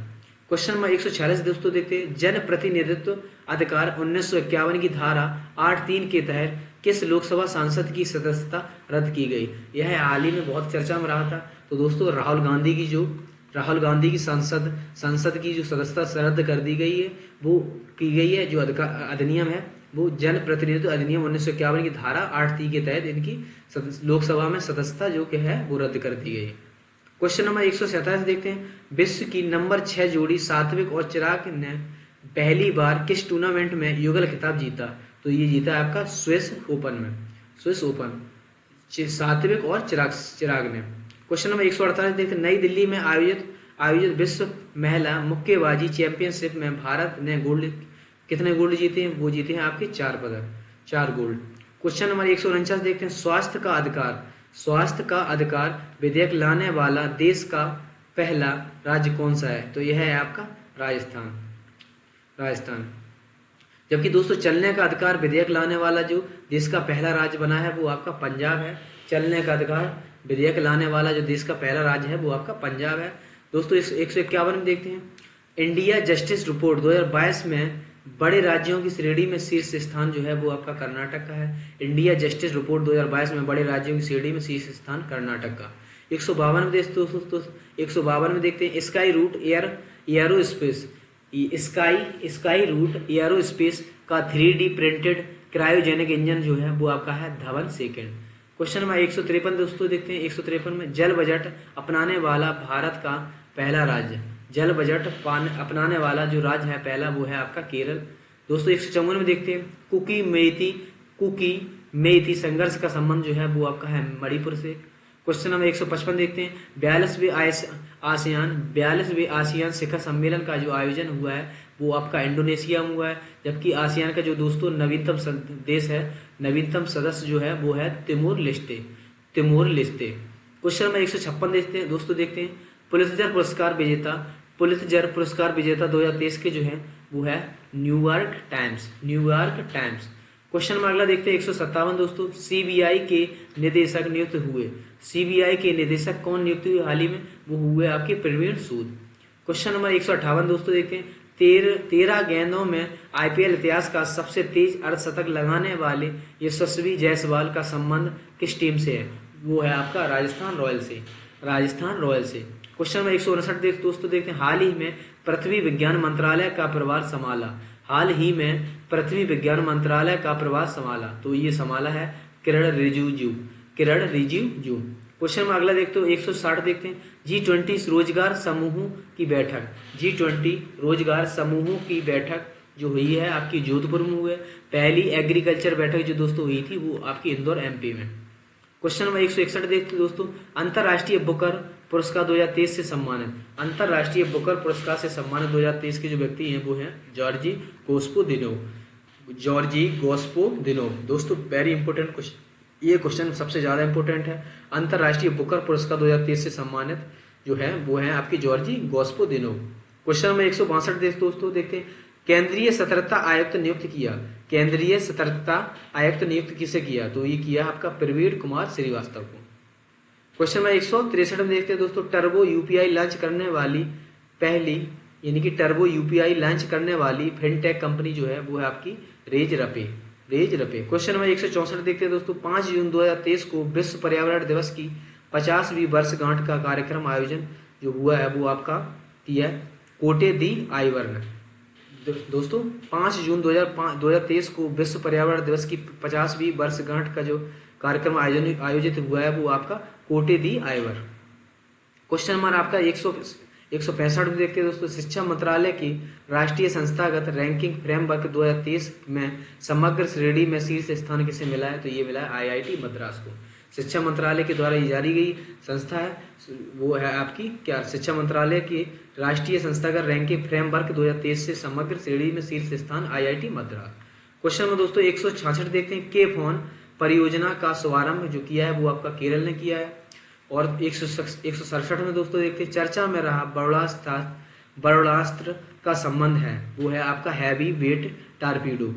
क्वेश्चन नंबर 146 दोस्तों देखते हैं, जन प्रतिनिधित्व अधिकार 1951 की धारा 8(3) के तहत किस लोकसभा सांसद की सदस्यता रद्द की गई? यह हाल ही में बहुत चर्चा में रहा था। तो दोस्तों राहुल गांधी की संसद की जो सदस्यता रद्द कर दी गई है, वो की गई है। जो अधिनियम है वो जन प्रतिनिधित्व अधिनियम 1951 की धारा 8(3) के तहत इनकी लोकसभा में सदस्यता जो कि है वो रद्द कर दी गई। क्वेश्चन नंबर 147 देखते हैं, विश्व की नंबर 6 जोड़ी सात्विक और चिराग ने पहली बार किस टूर्नामेंट में युगल खिताब जीता? तो ये जीता है आपका स्विस ओपन में, स्विस ओपन, सात्विक और चिराग ने। क्वेश्चन नंबर 148 देखते हैं, नई दिल्ली में आयोजित विश्व महिला मुक्केबाजी चैंपियनशिप में भारत ने कितने गोल्ड जीते हैं? वो जीते हैं आपके 4 पदक, 4 गोल्ड। क्वेश्चन नंबर 149 देखते हैं, स्वास्थ्य का अधिकार विधेयक लाने वाला देश का पहला राज्य कौन सा है? तो यह है आपका राजस्थान। जबकि दोस्तों चलने का अधिकार विधेयक लाने वाला जो देश का पहला राज्य बना है वो आपका पंजाब है। चलने का अधिकार विधेयक लाने वाला जो देश का पहला राज्य है वो आपका पंजाब है। दोस्तों 151 में देखते हैं, इंडिया जस्टिस रिपोर्ट 2022 में बड़े राज्यों की श्रेणी में शीर्ष स्थान जो है वो आपका कर्नाटक का है। इंडिया जस्टिस रिपोर्ट 2022 में बड़े राज्यों की श्रेणी में शीर्ष स्थान कर्नाटक का। 152 में देखते दोस्तों 152 में देखते हैं, स्काई रूट एयरोस्पेस का 3D प्रिंटेड क्रायोजेनिक इंजन जो है वो आपका है धवन सेकंड। क्वेश्चन नंबर 153 दोस्तों देखते हैं, 153 में जल बजट अपनाने वाला भारत का पहला राज्य, जल बजट अपनाने वाला जो राज्य है पहला वो है आपका केरल। दोस्तों 154 में देखते हैं, कुकी मेइती संघर्ष का संबंध जो है वो आपका है मणिपुर से। क्वेश्चन नंबर 155 देखते हैं, 42वें आसियान शिखर सम्मेलन का जो आयोजन हुआ है वो आपका इंडोनेशिया में हुआ है। जबकि आसियान का जो दोस्तों नवीनतम देश है, नवीनतम सदस्य जो है वो है तिमोर लेस्टे। क्वेश्चन नंबर 156 देखते हैं, पुलित्जर पुरस्कार विजेता 2023 के जो है वो है न्यूयॉर्क टाइम्स। क्वेश्चन नंबर अगला देखते हैं 157 दोस्तों, सीबीआई के निदेशक नियुक्त हुए। सीबीआई के निदेशक कौन नियुक्त हुए हाल ही में? वो हुए आपके प्रवीण सूद। क्वेश्चन नंबर 158 दोस्तों देखते हैं, 13 गेंदों में आईपीएल इतिहास का सबसे तेज अर्धशतक लगाने वाले यशस्वी जायसवाल का संबंध किस टीम से है? वो है आपका राजस्थान रॉयल से। क्वेश्चन नंबर 159 दोस्तों देखते हैं, हाल ही में पृथ्वी विज्ञान मंत्रालय का प्रभार संभाला। तो ये संभाला है किरण रिजिजू। क्वेश्चन में अगला देखते हो 160 देखते हैं, G20 रोजगार समूहों की बैठक जो हुई है आपकी जोधपुर में हुई है। पहली एग्रीकल्चर बैठक जो दोस्तों हुई थी वो आपकी इंदौर एमपी में। क्वेश्चन नंबर 161 देखते हैं दोस्तों, अंतर्राष्ट्रीय बुकर पुरस्कार 2023 से सम्मानित। अंतर्राष्ट्रीय बुकर पुरस्कार से सम्मानित 2023 के जो व्यक्ति हैं वो हैं जॉर्जी गोस्पोदिनोव। दोस्तों वेरी इंपॉर्टेंट क्वेश्चन, ये क्वेश्चन सबसे ज्यादा इंपॉर्टेंट है। अंतर्राष्ट्रीय बुकर पुरस्कार 2023 से सम्मानित जो है वो है आपकी जॉर्जी गोस्पोदिनोव। क्वेश्चन नंबर 162 दोस्तों देखते हैं, केंद्रीय सतर्कता आयुक्त नियुक्त किसे किया? तो ये किया आपका प्रवीण कुमार श्रीवास्तव को। क्वेश्चन नंबर 163 में देखते हैं दोस्तों, टर्बो यूपीआई लॉन्च करने वाली फिनटेक कंपनी जो है वो है आपकी रेजरपे। क्वेश्चन नंबर 164 देखते हैं दोस्तों, 5 जून 2023 को विश्व पर्यावरण दिवस की 50वीं वर्षगांठ का कार्यक्रम आयोजन जो हुआ है वो आपका किया कोटे दी आईवर ने। दोस्तों 5 जून 2023 को विश्व पर्यावरण दिवस की 50वीं वर्षगांठ का जो कार्यक्रम आयोजित हुआ है वो आपका कोटे दी आईवर। क्वेश्चन नंबर आपका 165 में देखते हैं दोस्तों, शिक्षा मंत्रालय की राष्ट्रीय संस्थागत रैंकिंग फ्रेमवर्क 2023 में समग्र श्रेणी में शीर्ष स्थान किसे मिला है? तो ये मिला है आईआईटी मद्रास को। शिक्षा मंत्रालय के द्वारा जारी गई संस्था है वो है आपकी क्या? शिक्षा मंत्रालय की राष्ट्रीय संस्थागत रैंकिंग फ्रेमवर्क 2023 से समग्र श्रेणी में शीर्ष स्थान आईआईटी मद्रास। क्वेश्चन में दोस्तों 166 देखते हैं, के फोन परियोजना का शुभारंभ जो किया है वो आपका केरल ने किया है। और 167 में दोस्तों देखते हैं, चर्चा में रहा बरौलास्त्र का संबंध है वो है आपका हैवी वेट टारपीडो।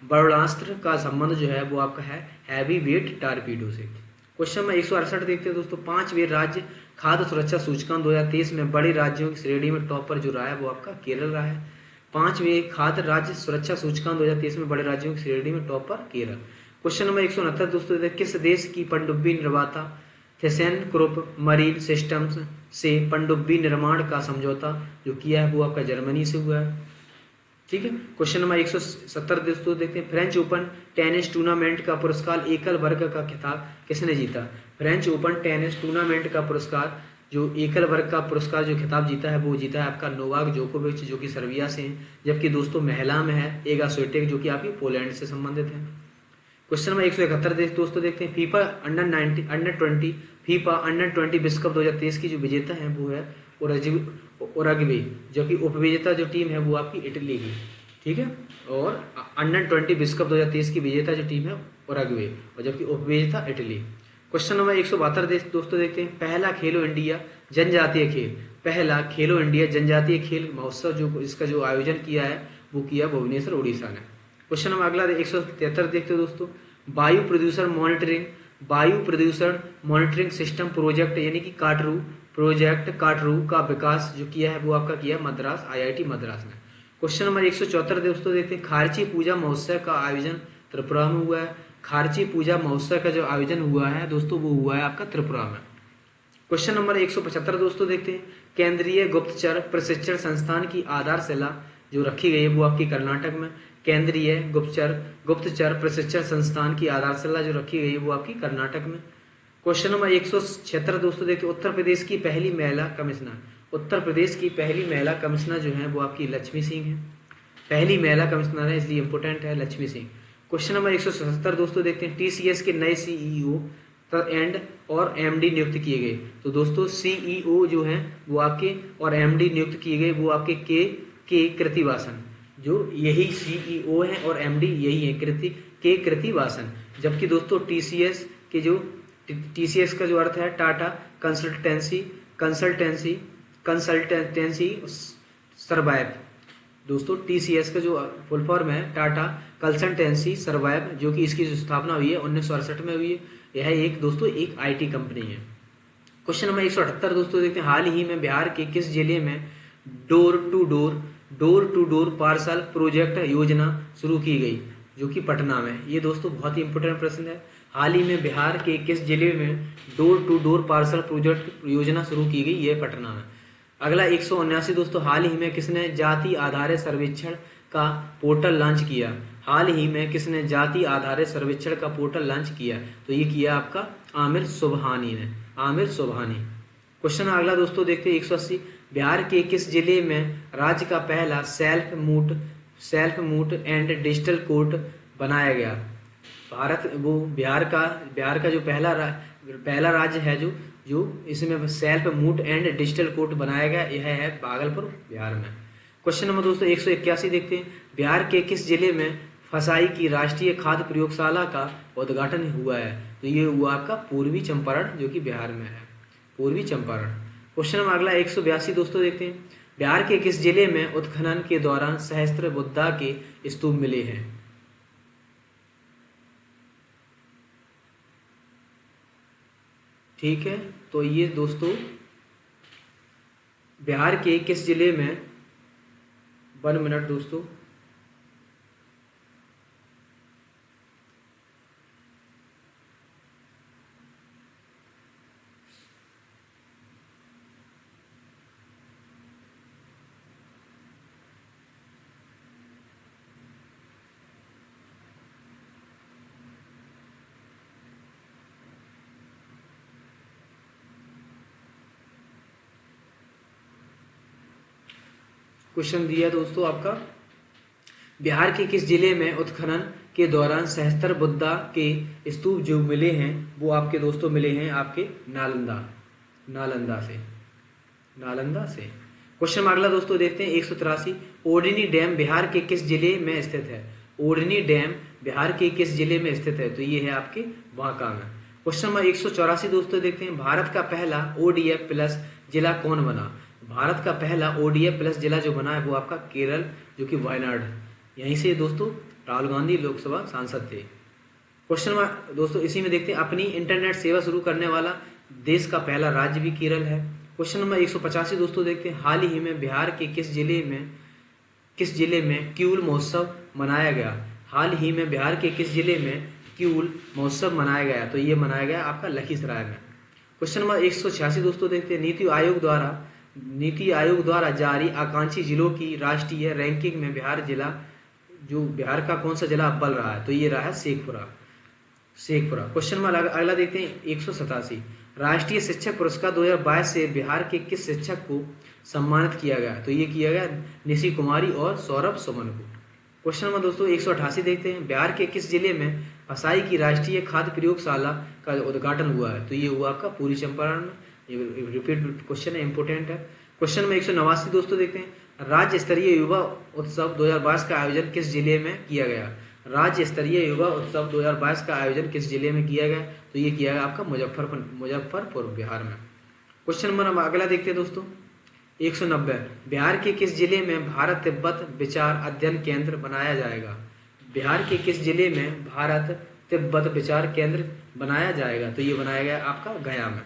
बरौलास्त्र का संबंध जो है वो आपका है हैवी वेट टारपीडो से। क्वेश्चन में 168 देखते हैं दोस्तों, 5वें राज्य खाद्य सुरक्षा सूचकांक 2023 में बड़े राज्यों की श्रेणी में टॉप पर जो रहा है वो आपका केरल रहा है। 5वें खाद्य राज्य सुरक्षा सूचकांक 2023 में बड़े राज्यों की श्रेणी में टॉप पर केरल। क्वेश्चन नंबर 169 दोस्तों, किस देश की पनडुब्बी निर्माता थेसेनक्रुप मरीन सिस्टम्स से पनडुब्बी निर्माण का समझौता जो किया है वो आपका जर्मनी से हुआ है। ठीक है। क्वेश्चन नंबर 170 दोस्तों देखते हैं, फ्रेंच ओपन टेनिस टूर्नामेंट का पुरस्कार एकल वर्ग का खिताब किसने जीता? फ्रेंच ओपन टेनिस टूर्नामेंट का पुरस्कार जो एकल वर्ग का पुरस्कार जो खिताब जीता है वो जीता है आपका नोवाक जोकोविच जो कि सर्बिया से हैं। जबकि दोस्तों महिला में है एगा स्विएटेक जो कि आपकी पोलैंड से संबंधित है। क्वेश्चन नंबर 171 दोस्तों देखते हैं, फीफा अंडर 20 फीफा अंडर 20 विश्व कप 2023 की जो विजेता है वो है उरुग्वे, जो कि उपविजेता जो टीम है वो आपकी इटली की, ठीक है। और अंडर 20 विश्व कप 2023 की विजेता जो टीम है उरुग्वे, और जबकि उपविजेता इटली। क्वेश्चन नंबर 172 दोस्तों देखते हैं, पहला खेलो इंडिया जनजातीय खेल, पहला खेलो इंडिया जनजातीय खेल महोत्सव जो इसका जो आयोजन किया है वो किया भुवनेश्वर उड़ीसा ने। क्वेश्चन नंबर अगला 173 देखते हो दोस्तों, वायु प्रदूषण मॉनिटरिंग सिस्टम प्रोजेक्ट यानी कि काटरू का विकास जो किया है वो आपका किया मद्रास IIT मद्रास ने। क्वेश्चन नंबर 174 दोस्तों देखते हैं, खारची पूजा महोत्सव का आयोजन त्रिपुरा में हुआ है। खारची पूजा महोत्सव का जो आयोजन हुआ है दोस्तों वो हुआ है आपका त्रिपुरा में। क्वेश्चन नंबर 175 दोस्तों देखते हैं, केंद्रीय गुप्तचर प्रशिक्षण संस्थान की आधारशिला जो रखी गई है वो आपकी कर्नाटक में। केंद्रीय गुप्तचर प्रशिक्षण संस्थान की आधारशिला जो रखी गई है वो आपकी कर्नाटक में। क्वेश्चन नंबर 176 दोस्तों देखिए, उत्तर प्रदेश की पहली महिला कमिश्नर जो है वो आपकी लक्ष्मी सिंह है। पहली महिला कमिश्नर है इसलिए इंपोर्टेंट है लक्ष्मी सिंह। क्वेश्चन नंबर 177 दोस्तों देखते हैं, TCS के नए CEO और MD नियुक्त किए गए। तो दोस्तों CEO जो है वो आपके और MD नियुक्त किए गए वो आपके के कृतिवासन, जो यही CEO है और MD यही है कृतिवासन। जबकि दोस्तों TCS का जो अर्थ है टाटा कंसल्टेंसी सर्वाइव। दोस्तों TCS का जो फुल फॉर्म है टाटा कंसल्टेंसी सर्वाइव, जो कि इसकी जो स्थापना हुई है 1968 में हुई है। यह एक IT कंपनी है। क्वेश्चन नंबर 178 दोस्तों देखते हैं, हाल ही में बिहार के किस जिले में door to door parcel project योजना शुरू की गई, जो कि पटना में। ये दोस्तों बहुत ही इंपोर्टेंट प्रश्न है। हाल ही में बिहार के किस जिले में door to door parcel project योजना शुरू की गई, ये पटना में। अगला 179 दोस्तों, हाल ही में किसने जाति आधारित सर्वेक्षण का पोर्टल लॉन्च किया। हाल ही में किसने जाति आधारित सर्वेक्षण का पोर्टल लॉन्च किया, तो ये किया आपका आमिर सुबहानी ने। क्वेश्चन अगला दोस्तों देखते हैं 180, बिहार के किस जिले में राज्य का पहला self moot and digital court बनाया गया। बिहार का जो पहला राज्य है जो इसमें self moot and digital court बनाया गया, यह है भागलपुर बिहार में। क्वेश्चन नंबर दोस्तों 181 देखते हैं, बिहार के किस जिले में फसाई की राष्ट्रीय खाद्य प्रयोगशाला का उद्घाटन हुआ है, तो ये हुआ आपका पूर्वी चंपारण जो कि बिहार में है, पूर्वी चंपारण। क्वेश्चन नंबर अगला 182 दोस्तों देखते हैं, बिहार के किस जिले में उत्खनन के दौरान सहस्त्र बुद्धा के स्तूप मिले हैं। ठीक है, तो ये दोस्तों बिहार के किस जिले में, 1 मिनट दोस्तों, क्वेश्चन दिया दोस्तों आपका, बिहार के किस जिले में उत्खनन के दौरान सहस्त्र बुद्धा के स्तूप जो मिले हैं वो आपके दोस्तों मिले हैं आपके नालंदा से। क्वेश्चन अगला दोस्तों देखते हैं 183, ओडनी डैम बिहार के किस जिले में स्थित है। ओडनी डैम बिहार के किस जिले में स्थित है, तो ये है आपके बांका में। क्वेश्चन नंबर 184 दोस्तों देखते हैं, भारत का पहला ODF प्लस जिला कौन बना। भारत का पहला ODF प्लस जिला जो बना है वो आपका केरल जो कि वायनाड, यहीं से दोस्तों राहुल गांधी लोकसभा सांसद थे। क्वेश्चन नंबर दोस्तों इसी में देखते हैं, अपनी इंटरनेट सेवा शुरू करने वाला देश का पहला राज्य भी केरल है। क्वेश्चन नंबर 185 दोस्तों देखते हैं, हाल ही में बिहार के किस जिले में क्यूल महोत्सव मनाया गया। हाल ही में बिहार के किस जिले में क्यूल महोत्सव मनाया गया, तो ये मनाया गया आपका लखीसराय में। क्वेश्चन नंबर 186 दोस्तों देखते हैं, नीति आयोग द्वारा जारी आकांक्षी जिलों की राष्ट्रीय रैंकिंग में बिहार का कौन सा जिला अव्वल रहा है, तो ये रहा है शेखपुरा। क्वेश्चन नंबर अगला देखते हैं 187, राष्ट्रीय शिक्षक पुरस्कार 2022 से बिहार के किस शिक्षक को सम्मानित किया गया? तो ये किया गया निशि कुमारी और सौरभ सुमन को। क्वेश्चन नंबर दोस्तों 188 देखते हैं, बिहार के किस जिले में फसाई की राष्ट्रीय खाद्य प्रयोगशाला का उद्घाटन हुआ है? तो ये हुआ आपका पूर्वी चंपारण में। ये रिपीट क्वेश्चन है, इंपोर्टेंट है। क्वेश्चन नंबर 189 दोस्तों देखते हैं, राज्य स्तरीय युवा उत्सव 2022 का आयोजन किस जिले में किया गया? राज्य स्तरीय युवा उत्सव 2022 का आयोजन किस जिले में किया गया? तो ये किया गया आपका मुजफ्फरपुर बिहार में। क्वेश्चन नंबर अगला देखते हैं दोस्तों 190, बिहार के किस जिले में भारत तिब्बत विचार अध्ययन केंद्र बनाया जाएगा? बिहार के किस जिले में भारत तिब्बत विचार केंद्र बनाया जाएगा? तो ये बनाया गया आपका गया में।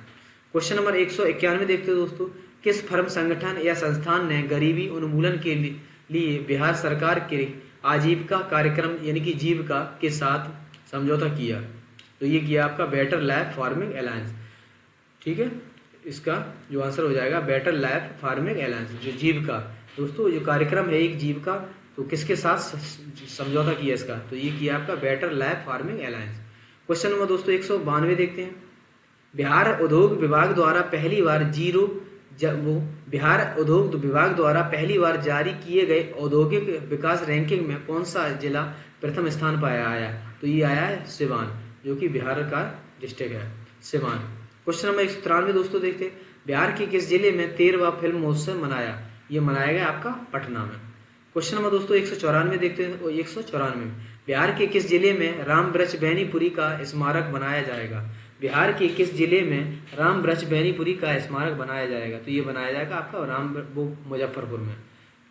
क्वेश्चन नंबर 191 देखते हैं दोस्तों, किस फर्म संगठन या संस्थान ने गरीबी उन्मूलन के लिए बिहार सरकार के आजीविका कार्यक्रम यानी कि जीविका के साथ समझौता किया? तो ये किया आपका बेटर लाइफ फार्मिंग अलायंस। ठीक है, इसका जो आंसर हो जाएगा बेटर लाइफ फार्मिंग अलायंस। जो जीविका दोस्तों जो कार्यक्रम है एक जीविका, तो किसके साथ समझौता किया इसका? तो ये किया आपका better life farming alliance. Question number दोस्तों 192 देखते हैं, बिहार उद्योग विभाग द्वारा पहली बार जारी किए गए औद्योगिक विकास रैंकिंग में कौन सा जिला प्रथम स्थान पर आया? तो ये आया है सिवान, जो कि बिहार का डिस्ट्रिक्ट है सिवान। क्वेश्चन नंबर 193 दोस्तों देखते हैं, बिहार के किस जिले में 13वां फिल्म महोत्सव मनाया? ये मनाया गया आपका पटना में। क्वेश्चन नंबर दोस्तों 194 देखते हैं, 194, बिहार के किस जिले में राम वृक्ष बेनीपुरी का स्मारक बनाया जाएगा? बिहार के किस जिले में राम वृक्ष बेनीपुरी का स्मारक बनाया जाएगा? तो ये बनाया जाएगा आपका वो मुजफ्फरपुर में।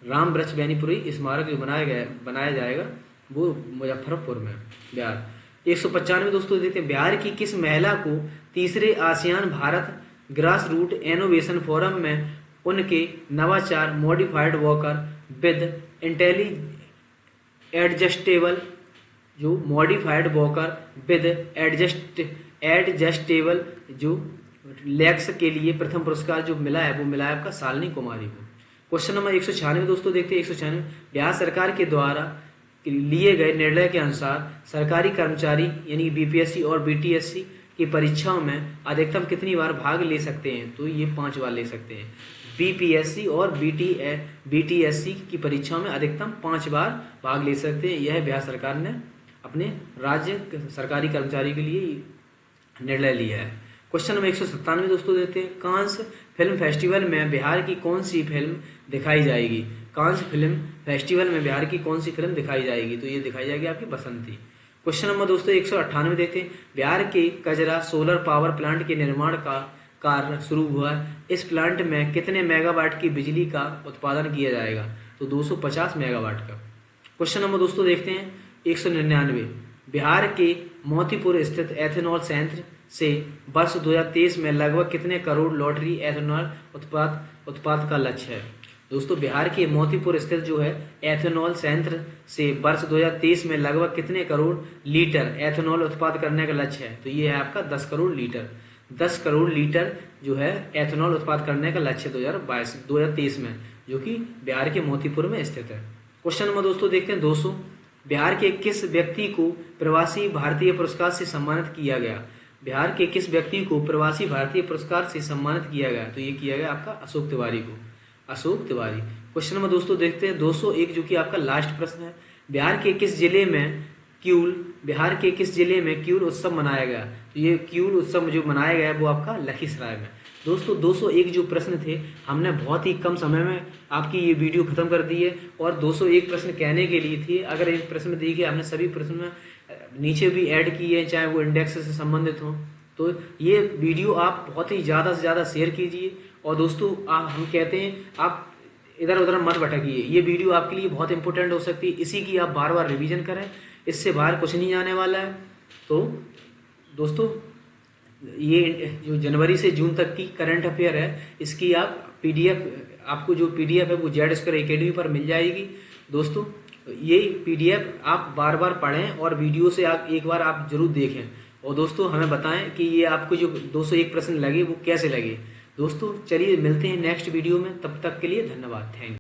राम वृक्ष बेनीपुरी स्मारक जो बनाया जाएगा वो मुजफ्फरपुर में बिहार। 195 दोस्तों देखते हैं, बिहार की किस महिला को तीसरे ASEAN Bharat grass root innovation forum में उनके नवाचार मॉडिफाइड वॉकर विद एडजस्टेबल जो मॉडिफाइड वॉकर विद एडजस्टेबल जो लेग्स के लिए प्रथम पुरस्कार जो मिला है वो मिला है आपका शालिनी कुमारी को। क्वेश्चन नंबर 196 दोस्तों देखते हैं, 196, बिहार सरकार के द्वारा लिए गए निर्णय के अनुसार सरकारी कर्मचारी यानी बीपीएससी और बीटीएससी की परीक्षाओं में अधिकतम कितनी बार भाग ले सकते हैं? तो ये 5 बार ले सकते हैं। बीपीएससी और बीटीएससी की परीक्षाओं में अधिकतम 5 बार भाग ले सकते हैं। यह बिहार सरकार ने अपने राज्य सरकारी कर्मचारी के लिए निर्णय लिया है। क्वेश्चन नंबर 197 दोस्तों देते हैं, कांस फिल्म फेस्टिवल में बिहार की कौन सी फिल्म दिखाई जाएगी? कांस फिल्म फेस्टिवल में बिहार की कौन सी फिल्म दिखाई जाएगी? तो ये दिखाई जाएगी आपकी बसंती। क्वेश्चन नंबर दोस्तों 198 देते हैं, बिहार के कजरा सोलर पावर प्लांट के निर्माण का कार्य शुरू हुआ है। इस प्लांट में कितने मेगावाट की बिजली का उत्पादन किया जाएगा? तो 250 मेगावाट का। क्वेश्चन नंबर दोस्तों देखते हैं 199, बिहार के मोतीपुर स्थित एथेनॉल संयंत्र से वर्ष 2023 में लगभग कितने करोड़ लॉटरी एथेनॉल उत्पाद का लक्ष्य है? दोस्तों बिहार के मोतीपुर स्थित जो है एथेनॉल संयंत्र से वर्ष 2023 में लगभग कितने करोड़ लीटर एथेनॉल उत्पाद करने का लक्ष्य है? तो ये है आपका 10 करोड़ लीटर। 10 करोड़ लीटर जो है एथेनॉल उत्पाद करने का लक्ष्य 2023 में, जो कि बिहार के मोतीपुर में स्थित है। क्वेश्चन नंबर दोस्तों देखते हैं 200, बिहार के किस व्यक्ति को प्रवासी भारतीय पुरस्कार से सम्मानित किया गया? बिहार के किस व्यक्ति को प्रवासी भारतीय पुरस्कार से सम्मानित किया गया? तो ये किया गया आपका अशोक तिवारी को, अशोक तिवारी। क्वेश्चन नंबर दोस्तों देखते हैं 201, जो कि आपका लास्ट प्रश्न है, बिहार के किस जिले में क्यूल उत्सव मनाया गया? तो ये क्यूल उत्सव जो मनाया गया वो आपका लखीसराय में। दोस्तों 201 जो प्रश्न थे हमने बहुत ही कम समय में आपकी ये वीडियो खत्म कर दी है, और 201 प्रश्न कहने के लिए थे। अगर एक प्रश्न देखिए हमने सभी प्रश्न नीचे भी ऐड किए हैं, चाहे वो इंडेक्स से संबंधित हो, तो ये वीडियो आप बहुत ही ज़्यादा से ज़्यादा शेयर कीजिए। और दोस्तों हम कहते हैं आप इधर उधर मत भटकिए, ये वीडियो आपके लिए बहुत इंपॉर्टेंट हो सकती है, इसी की आप बार बार रिवीजन करें, इससे बाहर कुछ नहीं आने वाला है। तो दोस्तों ये जो जनवरी से जून तक की करंट अफेयर है, इसकी आप पीडीएफ, आपको जो पीडीएफ है वो जेड स्क्वायर एकेडमी पर मिल जाएगी। दोस्तों ये पीडीएफ आप बार बार पढ़ें और वीडियो से आप एक बार आप जरूर देखें, और दोस्तों हमें बताएं कि ये आपको जो 201 प्रश्न लगे वो कैसे लगे। दोस्तों चलिए मिलते हैं नेक्स्ट वीडियो में, तब तक के लिए धन्यवाद, थैंक यू।